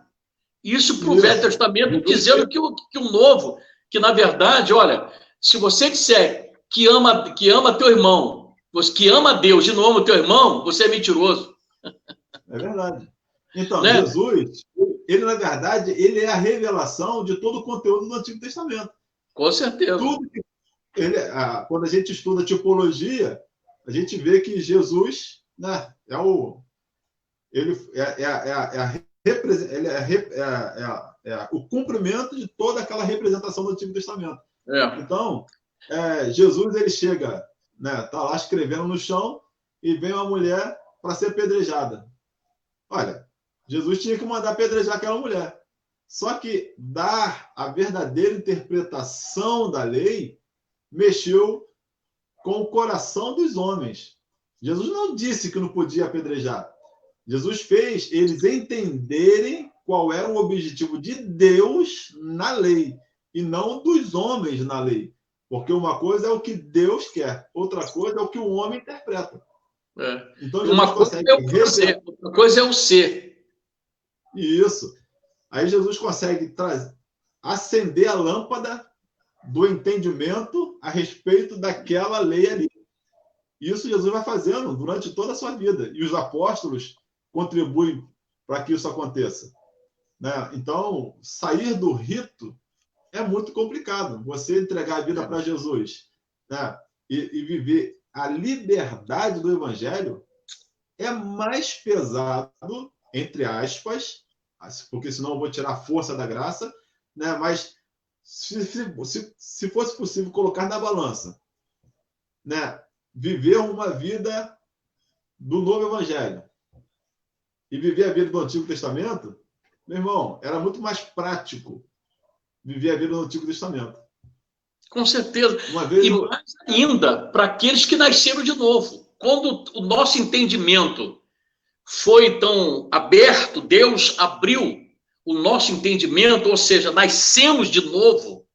[SPEAKER 1] Isso para o Velho Testamento, dizendo que o Novo, que na verdade, olha, se você disser que ama teu irmão, que ama Deus e não ama teu irmão, você é mentiroso.
[SPEAKER 2] É verdade. Então, né? Jesus, ele na verdade, ele é a revelação de todo o conteúdo do Antigo Testamento.
[SPEAKER 1] Com certeza.
[SPEAKER 2] Quando a gente estuda tipologia, a gente vê que Jesus, né, o cumprimento de toda aquela representação do Antigo Testamento. Então, Jesus, ele chega, né, tá lá escrevendo no chão e vem uma mulher para ser apedrejada. Olha, Jesus tinha que mandar apedrejar aquela mulher. Só que dar a verdadeira interpretação da lei mexeu com o coração dos homens. Jesus não disse que não podia apedrejar. Jesus fez eles entenderem qual era o objetivo de Deus na lei e não dos homens na lei. Porque uma coisa é o que Deus quer, outra coisa é o que o homem interpreta. Então,
[SPEAKER 1] uma coisa é o fazer, outra coisa é o ser.
[SPEAKER 2] Isso. Aí Jesus consegue acender a lâmpada do entendimento a respeito daquela lei ali. Isso Jesus vai fazendo durante toda a sua vida. E os apóstolos contribuem para que isso aconteça. Né? Então, sair do rito é muito complicado. Você entregar a vida para Jesus, né? e viver a liberdade do evangelho é mais pesado, entre aspas, porque senão eu vou tirar a força da graça, né? Mas se fosse possível colocar na balança, né? Viver uma vida do novo evangelho e viver a vida do Antigo Testamento, meu irmão, era muito mais prático viver a vida do Antigo Testamento.
[SPEAKER 1] Com certeza. E mais ainda, para aqueles que nasceram de novo. Quando o nosso entendimento foi então aberto, Deus abriu o nosso entendimento, ou seja, nascemos de novo,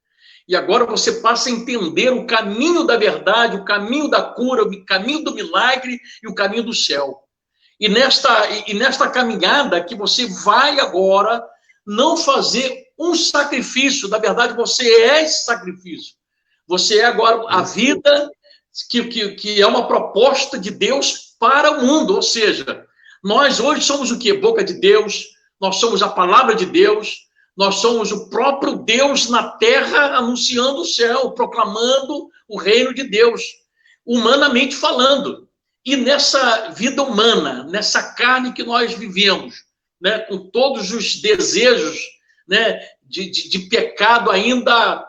[SPEAKER 1] e agora você passa a entender o caminho da verdade, o caminho da cura, o caminho do milagre e o caminho do céu. E nesta caminhada que você vai agora não fazer um sacrifício, na verdade você é esse sacrifício. Você é agora a vida que é uma proposta de Deus para o mundo, ou seja, nós hoje somos o quê? Boca de Deus, nós somos a palavra de Deus, nós somos o próprio Deus na terra anunciando o céu, proclamando o reino de Deus, humanamente falando. E nessa vida humana, nessa carne que nós vivemos, né, com todos os desejos, né, de pecado ainda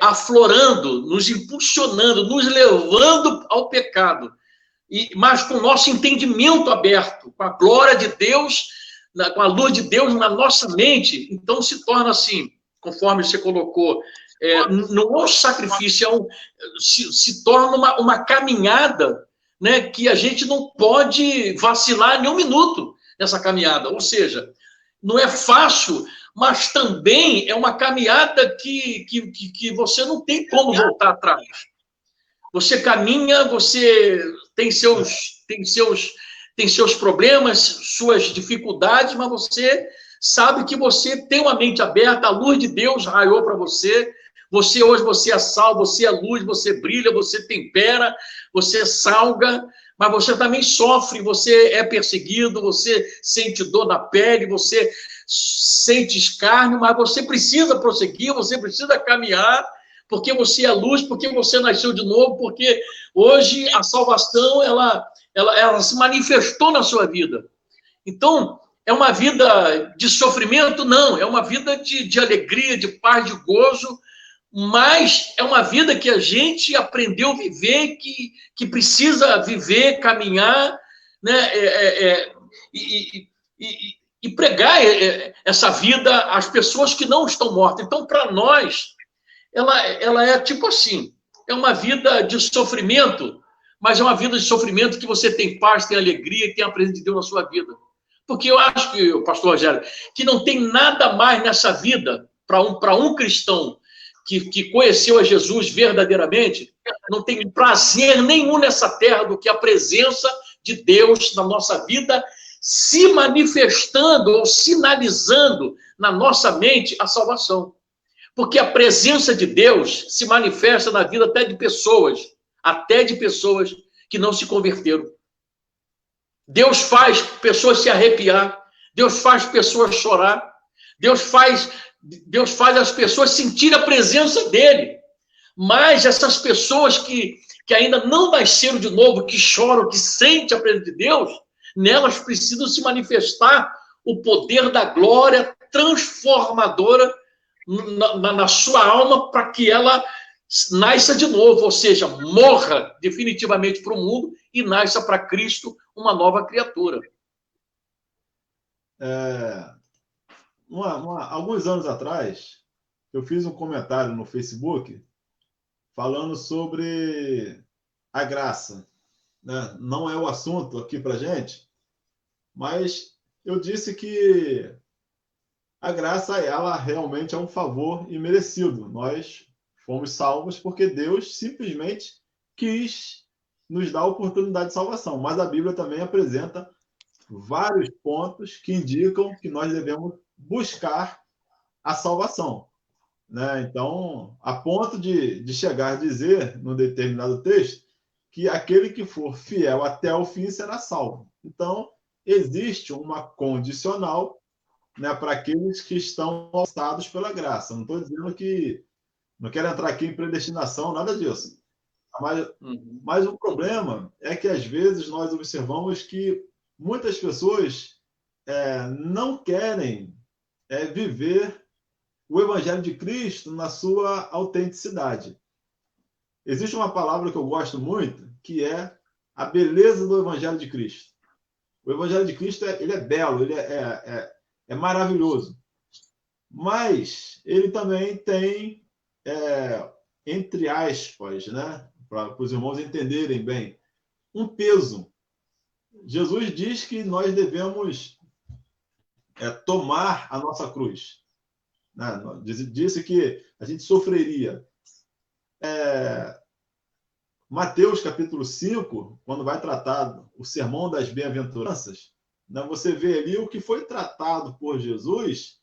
[SPEAKER 1] aflorando, nos impulsionando, nos levando ao pecado, mas com o nosso entendimento aberto, com a glória de Deus, com a luz de Deus na nossa mente, então se torna assim, conforme você colocou, não é um sacrifício, se torna uma caminhada, né, que a gente não pode vacilar nem um minuto nessa caminhada, ou seja, não é fácil, mas também é uma caminhada que você não tem como voltar atrás. Você caminha, você tem seus problemas, suas dificuldades, mas você sabe que você tem uma mente aberta, a luz de Deus raiou para você. Hoje você é sal, você é luz, você brilha, você tempera, você salga, mas você também sofre, você é perseguido, você sente dor na pele, você sente escárnio, mas você precisa prosseguir, você precisa caminhar, porque você é luz, porque você nasceu de novo, porque hoje a salvação, ela se manifestou na sua vida. Então, é uma vida de sofrimento? Não, é uma vida de alegria, de paz, de gozo, mas é uma vida que a gente aprendeu a viver, que precisa viver, caminhar, né? E pregar essa vida às pessoas que não estão mortas. Então, para nós, ela é tipo assim, é uma vida de sofrimento, mas é uma vida de sofrimento que você tem paz, tem alegria, tem a presença de Deus na sua vida. Porque eu acho que, pastor Rogério, que não tem nada mais nessa vida, para um cristão que conheceu a Jesus verdadeiramente, não tem prazer nenhum nessa terra do que a presença de Deus na nossa vida, se manifestando ou sinalizando na nossa mente a salvação. Porque a presença de Deus se manifesta na vida até de pessoas que não se converteram. Deus faz pessoas se arrepiar, Deus faz pessoas chorar, Deus faz as pessoas sentir a presença dele. Mas essas pessoas que ainda não nasceram de novo, que choram, que sentem a presença de Deus, nelas precisam se manifestar o poder da glória transformadora na sua alma, para que ela nasça de novo, ou seja, morra definitivamente para o mundo e nasça para Cristo uma nova criatura.
[SPEAKER 2] Alguns anos atrás, eu fiz um comentário no Facebook falando sobre a graça, né? Não é o assunto aqui para gente, mas eu disse que a graça, ela realmente é um favor imerecido. Nós fomos salvos porque Deus simplesmente quis nos dar a oportunidade de salvação. Mas a Bíblia também apresenta vários pontos que indicam que nós devemos buscar a salvação, né? Então, a ponto de chegar a dizer, num determinado texto, que aquele que for fiel até o fim será salvo. Então, existe uma condicional, né, para aqueles que estão alçados pela graça. Não estou dizendo que... Não quero entrar aqui em predestinação, nada disso. Mas o problema é que, às vezes, nós observamos que muitas pessoas não querem viver o Evangelho de Cristo na sua autenticidade. Existe uma palavra que eu gosto muito, que é a beleza do Evangelho de Cristo. O Evangelho de Cristo ele é belo, ele é maravilhoso. Mas ele também tem, entre aspas, né, para os irmãos entenderem bem, um peso. Jesus diz que nós devemos tomar a nossa cruz. Né? Disse que a gente sofreria. Mateus, capítulo 5, quando vai tratar o sermão das bem-aventuranças, né, você vê ali o que foi tratado por Jesus,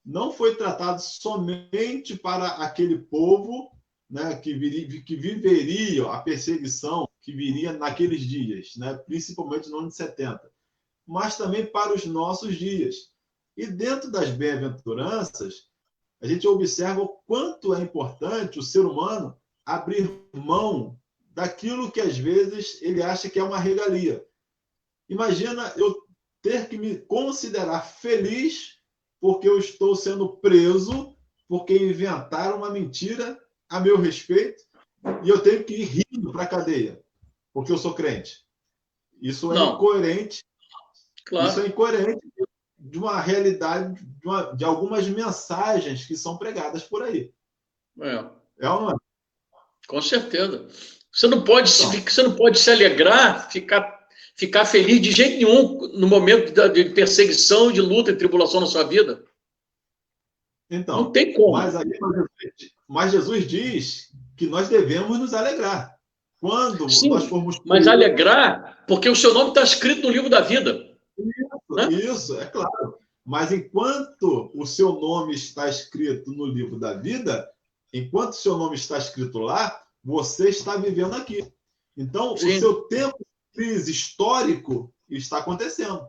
[SPEAKER 2] não foi tratado somente para aquele povo, né, que viveria a perseguição que viria naqueles dias, né, principalmente no ano de 70, mas também para os nossos dias. E dentro das bem-aventuranças, a gente observa o quanto é importante o ser humano abrir mão daquilo que, às vezes, ele acha que é uma regalia. Imagina eu ter que me considerar feliz porque eu estou sendo preso, porque inventaram uma mentira a meu respeito, e eu tenho que ir rindo para a cadeia, porque eu sou crente. Isso é incoerente. Claro. Isso é incoerente de uma realidade, de algumas mensagens que são pregadas por aí. É ou não é?
[SPEAKER 1] Com certeza. Você não pode se alegrar, ficar feliz de jeito nenhum no momento de perseguição, de luta e tribulação na sua vida. Não
[SPEAKER 2] Então,
[SPEAKER 1] tem como.
[SPEAKER 2] mas Jesus diz que nós devemos nos alegrar. Quando
[SPEAKER 1] Sim,
[SPEAKER 2] nós formos...
[SPEAKER 1] mas alegrar, porque o seu nome está escrito no livro da vida. Né?
[SPEAKER 2] Isso, é claro. Mas enquanto o seu nome está escrito no livro da vida, enquanto o seu nome está escrito lá, você está vivendo aqui. Então,
[SPEAKER 1] Sim.
[SPEAKER 2] o seu tempo de crise histórico está acontecendo.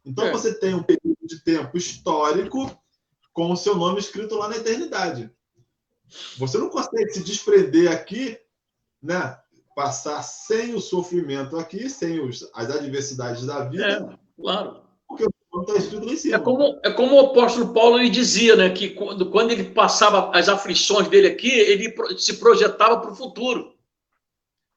[SPEAKER 2] Então, você tem um período de tempo histórico com o seu nome escrito lá na eternidade. Você não consegue se desprender aqui, né? Passar sem o sofrimento aqui, sem as adversidades da vida.
[SPEAKER 1] Claro.
[SPEAKER 2] Porque o nome está escrito lá em cima.
[SPEAKER 1] É como o apóstolo Paulo ele dizia, né? Que quando ele passava as aflições dele aqui, ele se projetava para o futuro.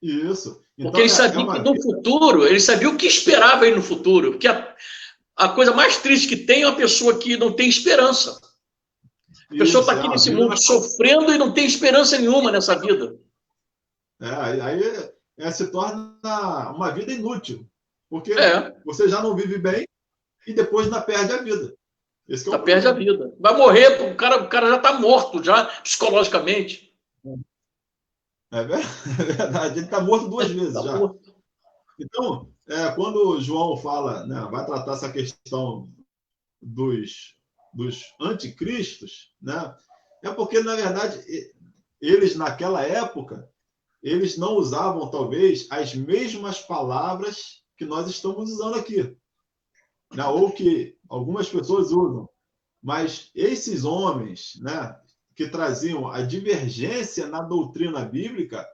[SPEAKER 2] Isso.
[SPEAKER 1] Então, porque ele sabia que no futuro, ele sabia o que esperava aí no futuro. Porque a coisa mais triste que tem é uma pessoa que não tem esperança. A pessoa está aqui nesse mundo sofrendo e não tem esperança nenhuma nessa vida.
[SPEAKER 2] Aí se torna uma vida inútil. Porque você já não vive bem e depois ainda perde a vida.
[SPEAKER 1] Perde a vida. Vai morrer, o cara já está morto, já psicologicamente.
[SPEAKER 2] É verdade, ele está morto 2 vezes já. Morto. Então, quando o João fala, né, vai tratar essa questão dos anticristos, né, é porque, na verdade, eles, naquela época, eles não usavam, talvez, as mesmas palavras que nós estamos usando aqui, né, ou que algumas pessoas usam. Mas esses homens, né, que traziam a divergência na doutrina bíblica,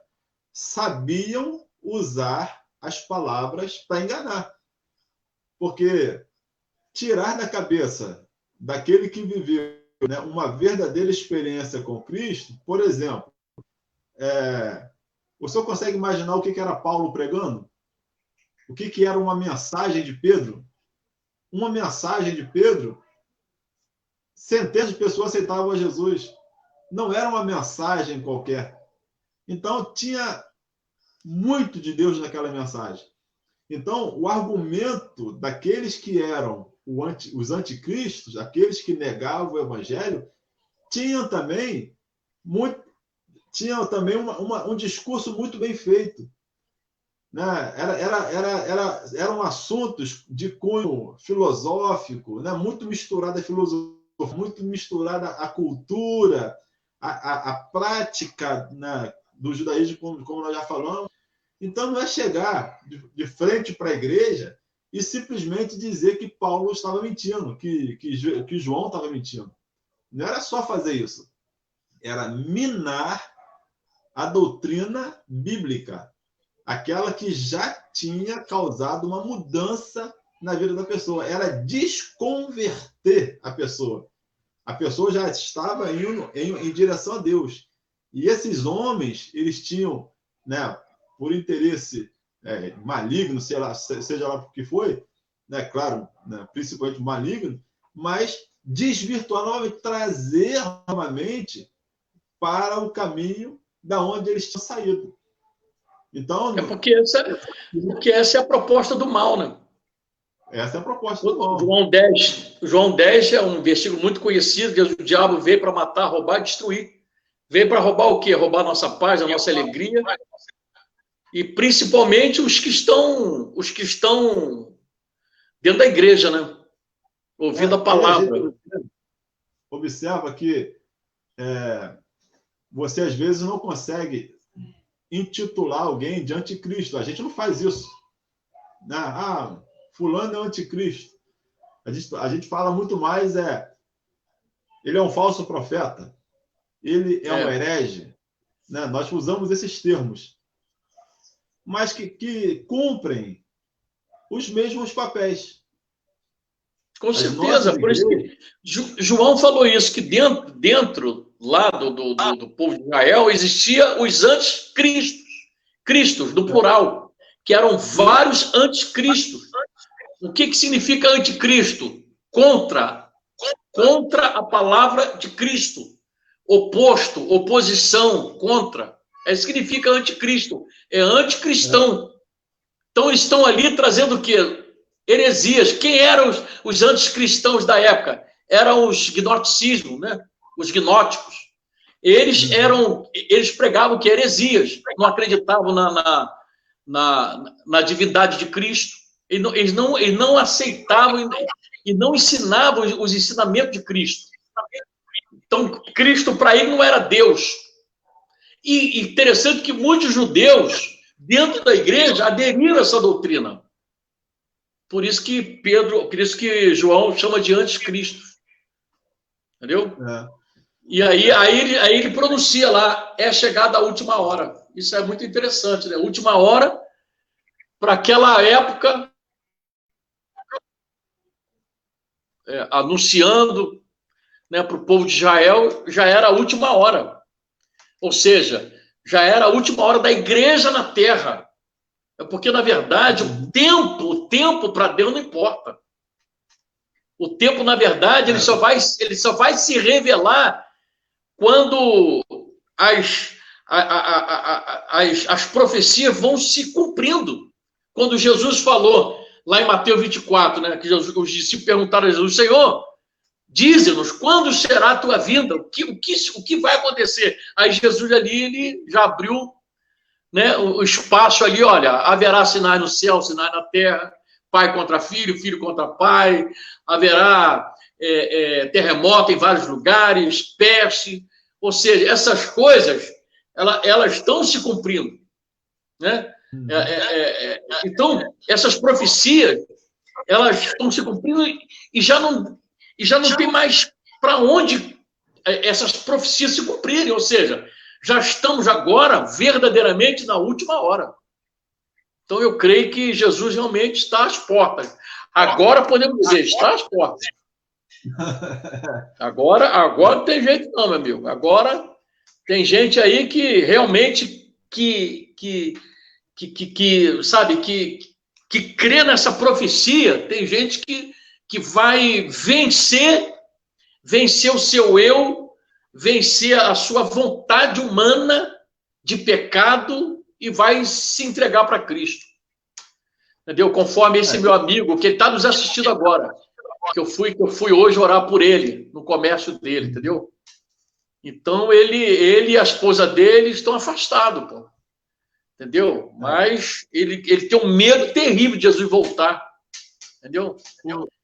[SPEAKER 2] sabiam usar as palavras para enganar. Porque tirar da cabeça daquele que viveu, né, uma verdadeira experiência com Cristo, por exemplo, o senhor consegue imaginar o que era Paulo pregando? O que era uma mensagem de Pedro? Uma mensagem de Pedro, centenas de pessoas aceitavam a Jesus. Não era uma mensagem qualquer. Então, tinha muito de Deus naquela mensagem. Então, o argumento daqueles que eram os anticristos, aqueles que negavam o evangelho, tinham também um discurso muito bem feito. Né? Eram assuntos de cunho filosófico, né? Muito misturada a filosofia, muito misturada à cultura, a prática, né, do judaísmo, como nós já falamos. Então, não é chegar de frente para a igreja e simplesmente dizer que Paulo estava mentindo, que João estava mentindo. Não era só fazer isso. Era minar a doutrina bíblica, aquela que já tinha causado uma mudança na vida da pessoa. Era desconverter a pessoa. A pessoa já estava indo em direção a Deus. E esses homens, eles tinham, né, por interesse maligno, seja lá o que foi, né, claro, né, principalmente maligno, mas desvirtuar novamente, trazer novamente para o caminho da onde eles tinham saído. Então,
[SPEAKER 1] porque essa é a proposta do mal, né?
[SPEAKER 2] Essa é a proposta do mal.
[SPEAKER 1] João 10 é um versículo muito conhecido, que o diabo veio para matar, roubar e destruir. Veio para roubar o quê? Roubar a nossa paz, a nossa alegria. E principalmente os que estão dentro da igreja, né? Ouvindo a palavra.
[SPEAKER 2] Observa que você às vezes não consegue intitular alguém de anticristo. A gente não faz isso. Né? Fulano é anticristo. A gente fala muito mais ele é um falso profeta, ele é um herege. Né? Nós usamos esses termos. Mas que cumprem os mesmos papéis.
[SPEAKER 1] Com certeza. Por isso que João falou isso, que dentro lá do povo de Israel existia os anticristos, do plural, que eram vários anticristos. O que significa anticristo? Contra a palavra de Cristo. Oposto, oposição, contra. Isso significa anticristo. É anticristão. Então, eles estão ali trazendo o quê? Heresias. Quem eram os anticristãos da época? Eram os gnosticismos, né? os gnósticos. Eles pregavam que heresias, não acreditavam na divindade de Cristo. Eles não aceitavam e não ensinavam os ensinamentos de Cristo. Então, Cristo para ele não era Deus. E interessante que muitos judeus, dentro da igreja, aderiram a essa doutrina. Por isso que João chama de anticristo. Entendeu?
[SPEAKER 2] É.
[SPEAKER 1] E aí ele pronuncia lá, é chegada a última hora. Isso é muito interessante, né? Última hora, para aquela época, anunciando, né, para o povo de Israel, já era a última hora. Ou seja, já era a última hora da igreja na terra. Porque, na verdade, o tempo para Deus não importa. O tempo, na verdade, ele só vai se revelar quando as profecias vão se cumprindo. Quando Jesus falou, lá em Mateus 24, né, que os discípulos perguntaram a Jesus, Senhor, dize-nos, quando será a tua vinda? O que vai acontecer? Aí Jesus ali, ele já abriu, né, o espaço ali, olha, haverá sinais no céu, sinais na terra, pai contra filho, filho contra pai, haverá terremoto em vários lugares, peste, ou seja, essas coisas, elas estão se cumprindo, né? Então, essas profecias, elas estão se cumprindo e já não tem mais para onde essas profecias se cumprirem, ou seja, já estamos agora verdadeiramente na última hora. Então, eu creio que Jesus realmente está às portas. Agora podemos dizer, está às portas. Agora não tem jeito não, meu amigo. Agora tem gente aí que realmente sabe, que crê nessa profecia. Tem gente que vai vencer o seu eu, vencer a sua vontade humana de pecado e vai se entregar para Cristo. Entendeu? Conforme esse meu amigo, que ele está nos assistindo agora, que eu fui hoje orar por ele, no comércio dele, entendeu? Então, ele e a esposa dele estão afastados, pô. Entendeu? Mas ele tem um medo terrível de Jesus voltar. Entendeu?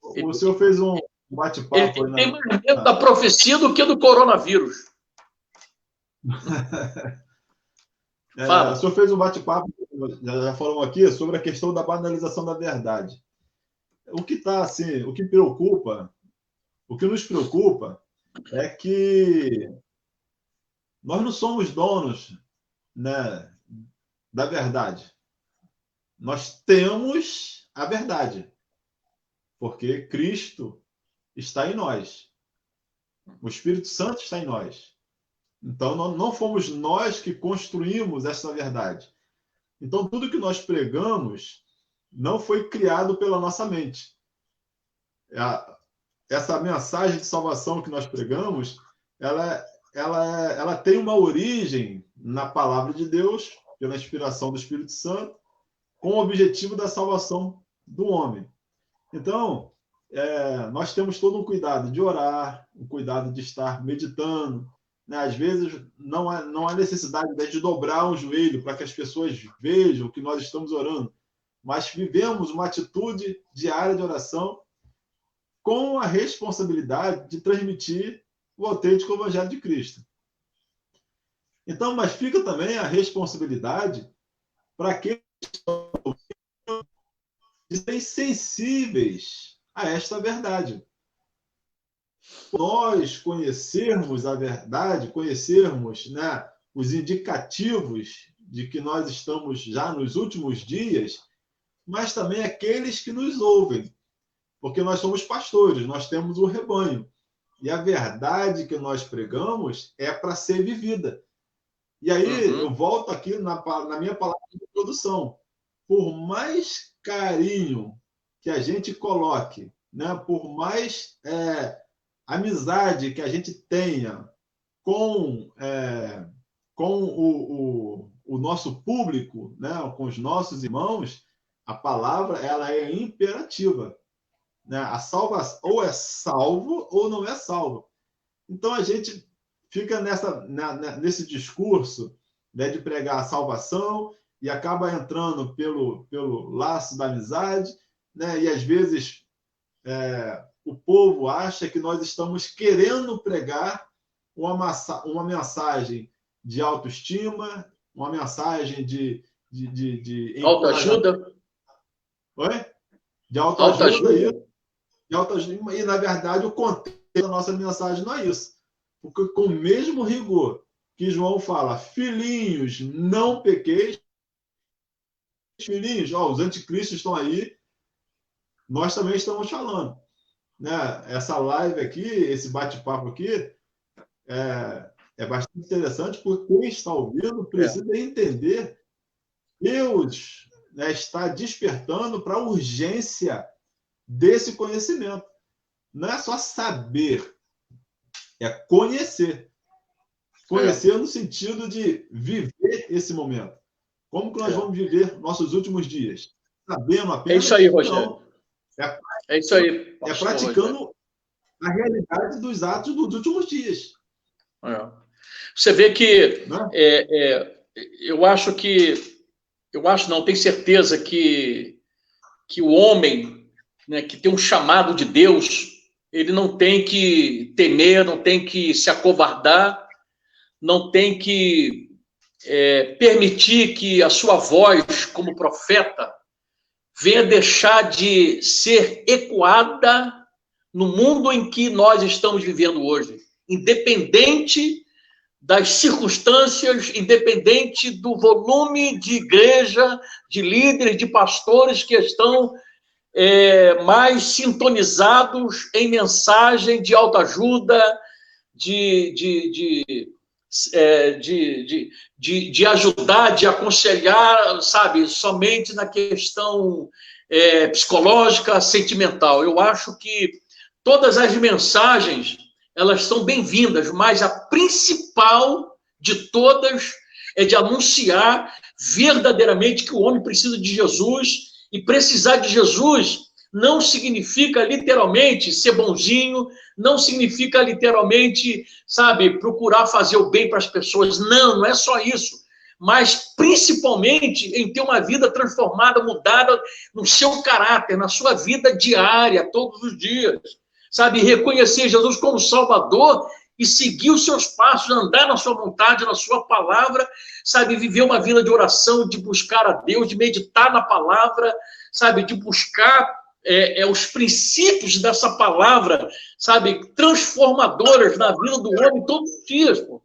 [SPEAKER 2] O senhor fez um bate-papo.
[SPEAKER 1] Ele tem mais medo da profecia do que do coronavírus.
[SPEAKER 2] O senhor fez um bate-papo, já falamos aqui, sobre a questão da banalização da verdade. O que está assim, o que nos preocupa é que nós não somos donos, né, da verdade. Nós temos a verdade, porque Cristo está em nós. O Espírito Santo está em nós. Então, não fomos nós que construímos essa verdade. Então, tudo que nós pregamos não foi criado pela nossa mente. Essa mensagem de salvação que nós pregamos, ela tem uma origem na palavra de Deus, pela inspiração do Espírito Santo, com o objetivo da salvação do homem. Então, nós temos todo um cuidado de orar, um cuidado de estar meditando, né? Às vezes não há necessidade de dobrar um joelho para que as pessoas vejam que nós estamos orando, mas vivemos uma atitude diária de oração com a responsabilidade de transmitir o autêntico Evangelho de Cristo. Então, mas fica também a responsabilidade para aqueles que serem sensíveis a esta verdade. Nós conhecermos a verdade, conhecermos, né, os indicativos de que nós estamos já nos últimos dias, mas também aqueles que nos ouvem, porque nós somos pastores, nós temos o rebanho, e a verdade que nós pregamos é para ser vivida. E aí eu volto aqui na minha palavra de introdução. Por mais carinho que a gente coloque, né, por mais amizade que a gente tenha com o nosso público, né, com os nossos irmãos, a palavra ela é imperativa, né? A salvação ou é salvo ou não é salvo. Então, a gente fica nesse discurso, né, de pregar a salvação e acaba entrando pelo laço da amizade, né, e às vezes o povo acha que nós estamos querendo pregar uma mensagem de autoestima, uma mensagem de
[SPEAKER 1] autoajuda.
[SPEAKER 2] Oi? De autoajuda. De autoajuda. E, na verdade, o contexto da nossa mensagem não é isso. Porque, com o mesmo rigor que João fala, filhinhos, não pequeis, filhinhos, os anticristos estão aí, nós também estamos falando. Né? Essa live aqui, esse bate-papo aqui, é bastante interessante, porque quem está ouvindo precisa entender Deus, né, está despertando para a urgência desse conhecimento. Não é só saber, é conhecer. Conhecer no sentido de viver esse momento. Como que nós vamos viver nossos últimos dias? Sabendo apenas?
[SPEAKER 1] É isso aí, Rogério.
[SPEAKER 2] Não.
[SPEAKER 1] É isso aí.
[SPEAKER 2] É praticando a realidade dos atos dos últimos dias.
[SPEAKER 1] Você vê que eu acho não, tenho certeza que o homem, né, que tem um chamado de Deus, ele não tem que temer, não tem que se acovardar, não tem que permitir que a sua voz como profeta venha deixar de ser ecoada no mundo em que nós estamos vivendo hoje, independente das circunstâncias, independente do volume de igreja, de líderes, de pastores que estão mais sintonizados em mensagem de autoajuda, de ajudar, de aconselhar, sabe, somente na questão psicológica, sentimental. Eu acho que todas as mensagens, elas são bem-vindas, mas a principal de todas é de anunciar verdadeiramente que o homem precisa de Jesus, e precisar de Jesus não significa literalmente ser bonzinho, não significa literalmente, sabe, procurar fazer o bem para as pessoas. Não, não é só isso. Mas principalmente em ter uma vida transformada, mudada no seu caráter, na sua vida diária, todos os dias. Sabe, reconhecer Jesus como Salvador e seguir os seus passos, andar na sua vontade, na sua palavra, sabe, viver uma vida de oração, de buscar a Deus, de meditar na palavra, sabe, de buscar os princípios dessa palavra, sabe, transformadoras na vida do homem todos os dias, pô.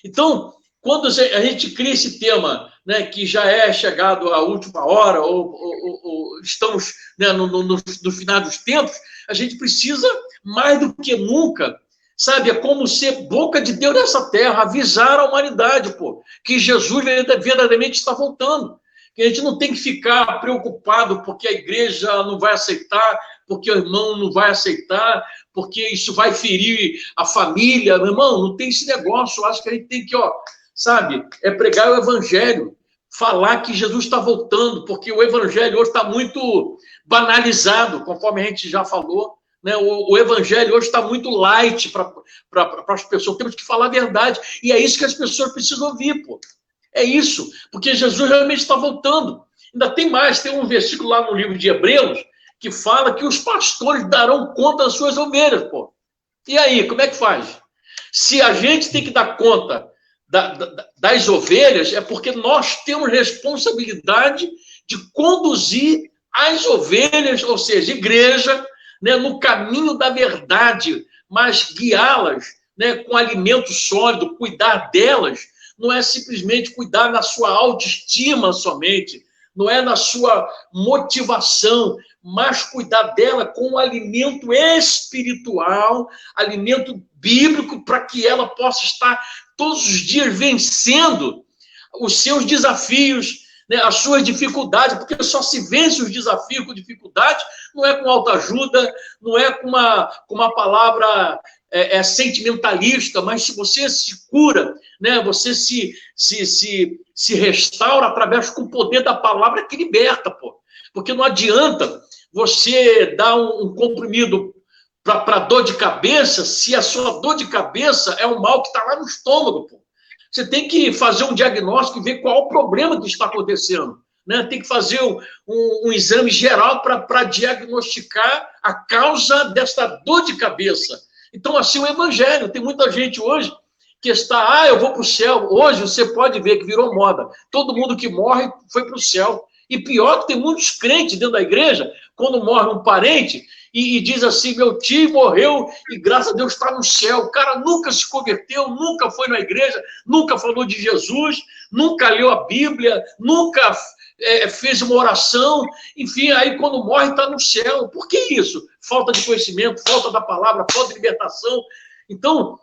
[SPEAKER 1] Então, quando a gente cria esse tema, né, que já é chegado à última hora, ou estamos, né, no final dos tempos, a gente precisa, mais do que nunca, sabe, é como ser boca de Deus nessa terra, avisar a humanidade, pô, que Jesus verdadeiramente está voltando. Que a gente não tem que ficar preocupado porque a igreja não vai aceitar, porque o irmão não vai aceitar, porque isso vai ferir a família. Meu irmão, não tem esse negócio. Eu acho que a gente tem que, sabe, pregar o evangelho, falar que Jesus está voltando, porque o evangelho hoje está muito banalizado, conforme a gente já falou. Né? O evangelho hoje está muito light para as pessoas. Temos que falar a verdade. E é isso que as pessoas precisam ouvir, pô. É isso, porque Jesus realmente está voltando. Ainda tem mais, tem um versículo lá no livro de Hebreus que fala que os pastores darão conta das suas ovelhas, pô. E aí, como é que faz? Se a gente tem que dar conta das ovelhas, é porque nós temos responsabilidade de conduzir as ovelhas, ou seja, igreja, né, no caminho da verdade, mas guiá-las, né, com alimento sólido, cuidar delas. Não é simplesmente cuidar na sua autoestima somente, não é na sua motivação, mas cuidar dela com um alimento espiritual, alimento bíblico, para que ela possa estar todos os dias vencendo os seus desafios, né, as suas dificuldades, porque só se vence os desafios com dificuldade, não é com autoajuda, não é com uma palavra sentimentalista, mas se você se cura, né, você se restaura através do poder da palavra que liberta, pô. Porque não adianta você dar um comprimido para dor de cabeça, se a sua dor de cabeça é um mal que está lá no estômago, pô. Você tem que fazer um diagnóstico e ver qual o problema que está acontecendo. Né? Tem que fazer um exame geral para diagnosticar a causa desta dor de cabeça. Então, assim, o evangelho. Tem muita gente hoje que está, eu vou para o céu. Hoje você pode ver que virou moda. Todo mundo que morre foi para o céu. E pior que tem muitos crentes dentro da igreja, quando morre um parente, e diz assim, meu tio morreu e graças a Deus está no céu. O cara nunca se converteu, nunca foi na igreja, nunca falou de Jesus, nunca leu a Bíblia, nunca fez uma oração. Enfim, aí quando morre está no céu. Por que isso? Falta de conhecimento, falta da palavra, falta de libertação. Então,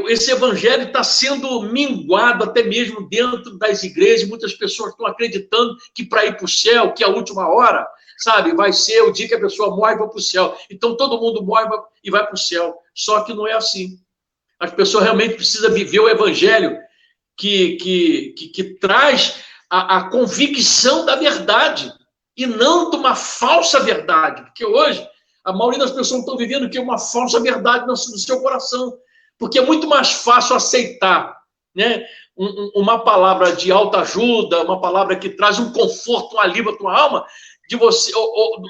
[SPEAKER 1] esse evangelho está sendo minguado até mesmo dentro das igrejas. Muitas pessoas estão acreditando que para ir para o céu, que é a última hora, sabe, vai ser o dia que a pessoa morre e vai para o céu. Então todo mundo morre e vai para o céu. Só que não é assim. As pessoas realmente precisam viver o evangelho que traz a convicção da verdade e não de uma falsa verdade. Porque hoje a maioria das pessoas estão vivendo que é uma falsa verdade no seu coração. Porque é muito mais fácil aceitar, né, uma palavra de autoajuda, uma palavra que traz um conforto, um alívio à tua alma,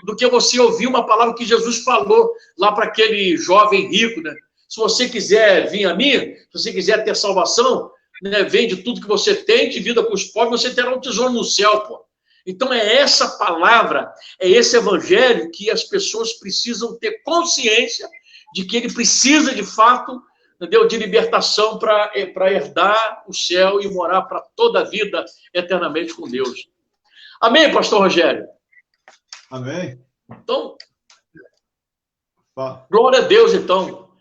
[SPEAKER 1] do que você ouvir uma palavra que Jesus falou lá para aquele jovem rico, né? Se você quiser vir a mim, se você quiser ter salvação, né, vende tudo que você tem, divida com os pobres, você terá um tesouro no céu, pô. Então é essa palavra, é esse evangelho que as pessoas precisam ter consciência de que ele precisa de fato, entendeu, de libertação para herdar o céu e morar para toda a vida eternamente com Deus. Amém, pastor Rogério?
[SPEAKER 2] Amém.
[SPEAKER 1] Então, glória a Deus, então.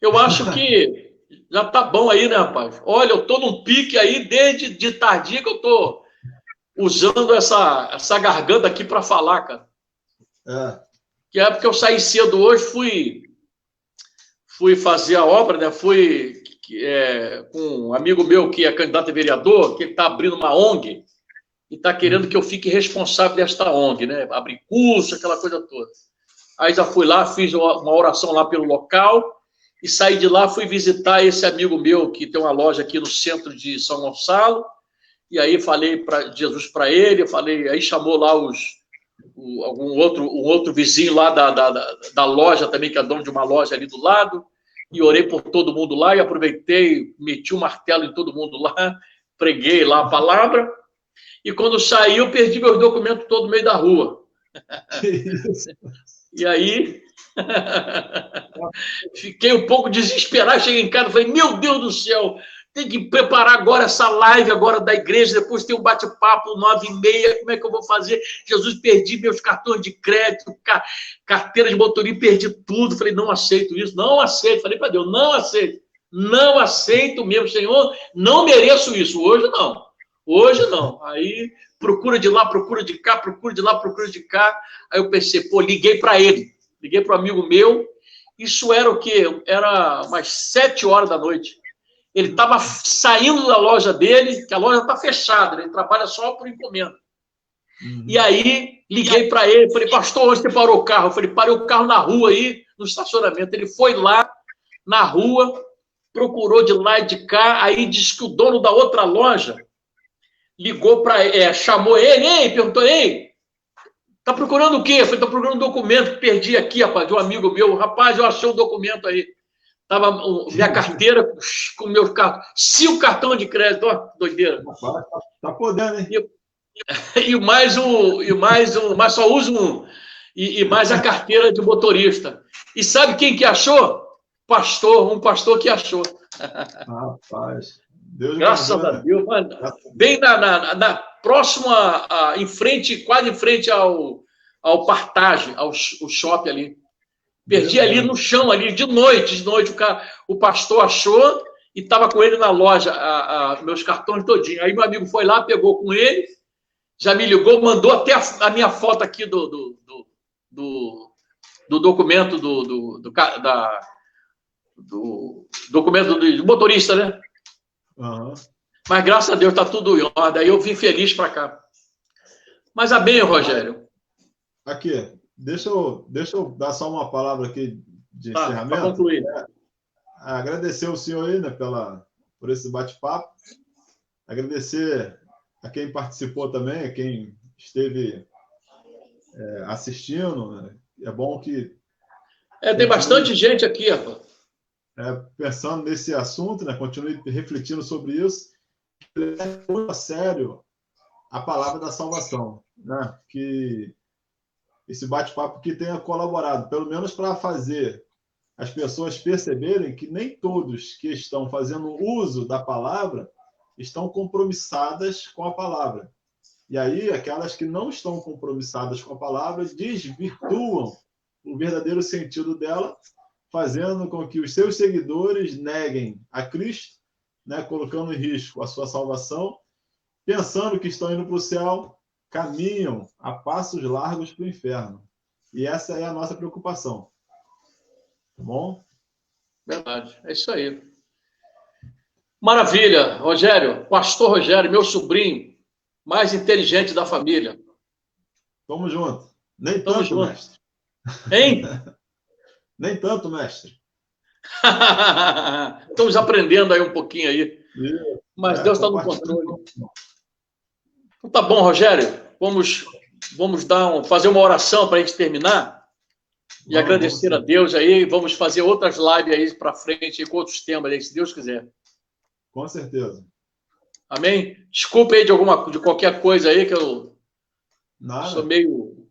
[SPEAKER 1] Eu acho que já tá bom aí, né, rapaz? Olha, eu tô num pique aí desde de tardia que eu tô usando essa garganta aqui para falar, cara. Que é porque eu saí cedo hoje, fui fazer a obra, né? Fui com um amigo meu que é candidato a vereador, que está abrindo uma ONG, e está querendo que eu fique responsável desta ONG, né? Abrir curso, aquela coisa toda. Aí já fui lá, fiz uma oração lá pelo local, e saí de lá, fui visitar esse amigo meu, que tem uma loja aqui no centro de São Gonçalo, e aí falei para Jesus para ele, aí chamou lá um outro vizinho lá da loja também, que é dono de uma loja ali do lado, e orei por todo mundo lá, e aproveitei, meti um martelo em todo mundo lá, preguei lá a palavra, e quando saí, eu perdi meus documentos todo no meio da rua. E aí, fiquei um pouco desesperado, cheguei em casa e falei, meu Deus do céu, tem que preparar agora essa live agora da igreja, depois tem um bate-papo 9h30, como é que eu vou fazer? Jesus, perdi meus cartões de crédito, carteira de motorista, perdi tudo. Falei, não aceito isso, não aceito. Falei para Deus, não aceito mesmo, Senhor, não mereço isso, hoje não. Aí, procura de lá, procura de cá, procura de lá, procura de cá. Aí eu pensei, liguei para ele, liguei para um amigo meu, isso era o quê? Era umas 7 horas da noite. Ele estava saindo da loja dele, que a loja está fechada, né? Ele trabalha só por encomenda. E aí, liguei para ele, falei, pastor, onde você parou o carro? Eu falei, parei o carro na rua aí, no estacionamento. Ele foi lá, na rua, procurou de lá e de cá, aí disse que o dono da outra loja ligou para chamou ele, perguntou, tá procurando o quê? Eu falei, tô procurando um documento que perdi aqui, rapaz, de um amigo meu. Rapaz, eu achei um documento aí. Tava minha carteira com meus cartões, 5 cartões de crédito, ó, doideira.
[SPEAKER 2] Tá podendo, hein?
[SPEAKER 1] Mas só uso um. E mais a carteira de motorista. E sabe quem que achou? Um pastor que achou.
[SPEAKER 2] Rapaz, Deus
[SPEAKER 1] graças a Deus, mano. Bem na próxima, quase em frente ao Partage, ao shopping ali. Perdi ali no chão, ali de noite, o pastor achou e estava com ele na loja, meus cartões todinhos. Aí meu amigo foi lá, pegou com ele, já me ligou, mandou até a minha foto aqui do documento do documento do motorista, né?
[SPEAKER 2] Uhum.
[SPEAKER 1] Mas graças a Deus está tudo em ordem. Aí eu vim feliz para cá. Mas bem, Rogério.
[SPEAKER 2] Aqui. Deixa eu dar só uma palavra aqui de
[SPEAKER 1] Tá,
[SPEAKER 2] encerramento.
[SPEAKER 1] para concluir.
[SPEAKER 2] Agradecer o senhor aí, né, por esse bate-papo. Agradecer a quem participou também, a quem esteve assistindo. Né? É bom que...
[SPEAKER 1] Tem bastante gente aqui, rapaz.
[SPEAKER 2] Pensando nesse assunto, né, continue refletindo sobre isso. Leve muito a sério a palavra da salvação. Né? Que esse bate-papo que tenha colaborado, pelo menos para fazer as pessoas perceberem que nem todos que estão fazendo uso da palavra estão compromissadas com a palavra. E aí, aquelas que não estão compromissadas com a palavra desvirtuam o verdadeiro sentido dela, fazendo com que os seus seguidores neguem a Cristo, né, colocando em risco a sua salvação, pensando que estão indo para o céu, caminham a passos largos para o inferno. E essa é a nossa preocupação. Tá bom?
[SPEAKER 1] Verdade, é isso aí. Maravilha, Rogério. Pastor Rogério, meu sobrinho, mais inteligente da família.
[SPEAKER 2] Tamo junto. Nem
[SPEAKER 1] Tamo
[SPEAKER 2] tanto,
[SPEAKER 1] junto.
[SPEAKER 2] mestre.
[SPEAKER 1] Hein? Nem
[SPEAKER 2] tanto, mestre.
[SPEAKER 1] Estamos aprendendo aí um pouquinho aí. Mas Deus está no controle. Então, tá bom, Rogério. Vamos fazer uma oração para a gente terminar. E agradecer a Deus aí. Vamos fazer outras lives aí para frente com outros temas aí, se Deus quiser.
[SPEAKER 2] Com certeza.
[SPEAKER 1] Amém? Desculpa aí de qualquer coisa aí, que eu sou meio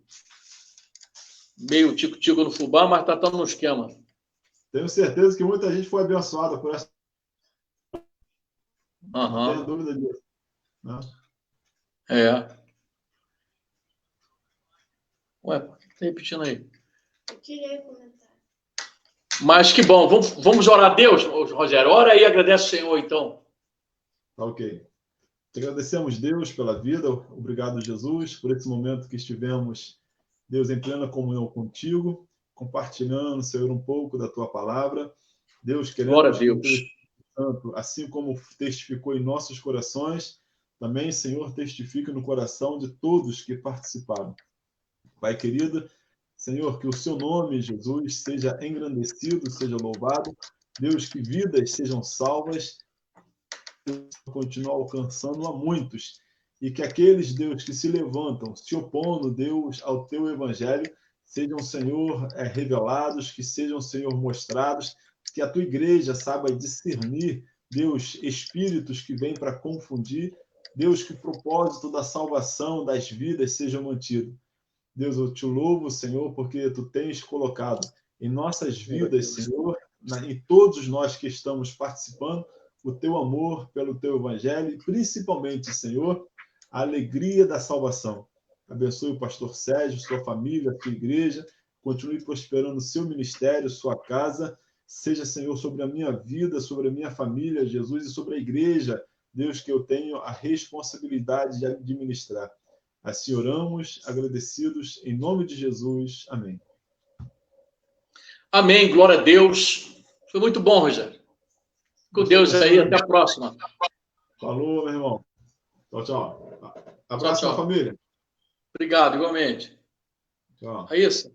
[SPEAKER 1] tico-tico no fubá, mas tá no esquema.
[SPEAKER 2] Tenho certeza que muita gente foi abençoada por essa. Não tenho dúvida disso. Não.
[SPEAKER 1] Ué, por que tá repetindo aí?
[SPEAKER 3] Eu queria comentar.
[SPEAKER 1] Mas que bom. Vamos orar a Deus, Rogério. Ora aí e agradece o Senhor, então.
[SPEAKER 2] Tá ok. Agradecemos Deus pela vida. Obrigado, Jesus, por esse momento que estivemos, Deus, em plena comunhão contigo, compartilhando, Senhor, um pouco da tua palavra. Deus, queremos que o teu Espírito Santo, assim como testificou em nossos corações, também, Senhor, testifique no coração de todos que participaram. Pai querido, Senhor, que o seu nome, Jesus, seja engrandecido, seja louvado. Deus, que vidas sejam salvas, continua alcançando a muitos. E que aqueles, Deus, que se levantam, se opondo, Deus, ao teu evangelho, sejam, Senhor, revelados, que sejam, Senhor, mostrados, que a tua igreja saiba discernir, Deus, espíritos que vêm para confundir, Deus, que o propósito da salvação das vidas seja mantido. Deus, eu te louvo, Senhor, porque tu tens colocado em nossas vidas, Senhor, em todos nós que estamos participando, o teu amor pelo teu evangelho e, principalmente, Senhor, a alegria da salvação. Abençoe o pastor Sérgio, sua família, sua igreja, continue prosperando o seu ministério, sua casa, seja, Senhor, sobre a minha vida, sobre a minha família, Jesus, e sobre a igreja, Deus, que eu tenho a responsabilidade de administrar. Assim oramos, agradecidos, em nome de Jesus. Amém.
[SPEAKER 1] Amém, glória a Deus. Foi muito bom, Rogério. Com Deus aí, até a próxima.
[SPEAKER 2] Falou, meu irmão. Tchau, tchau. Abraço,
[SPEAKER 1] tchau.
[SPEAKER 2] família.
[SPEAKER 1] Obrigado, igualmente.
[SPEAKER 2] Tchau.
[SPEAKER 1] É isso.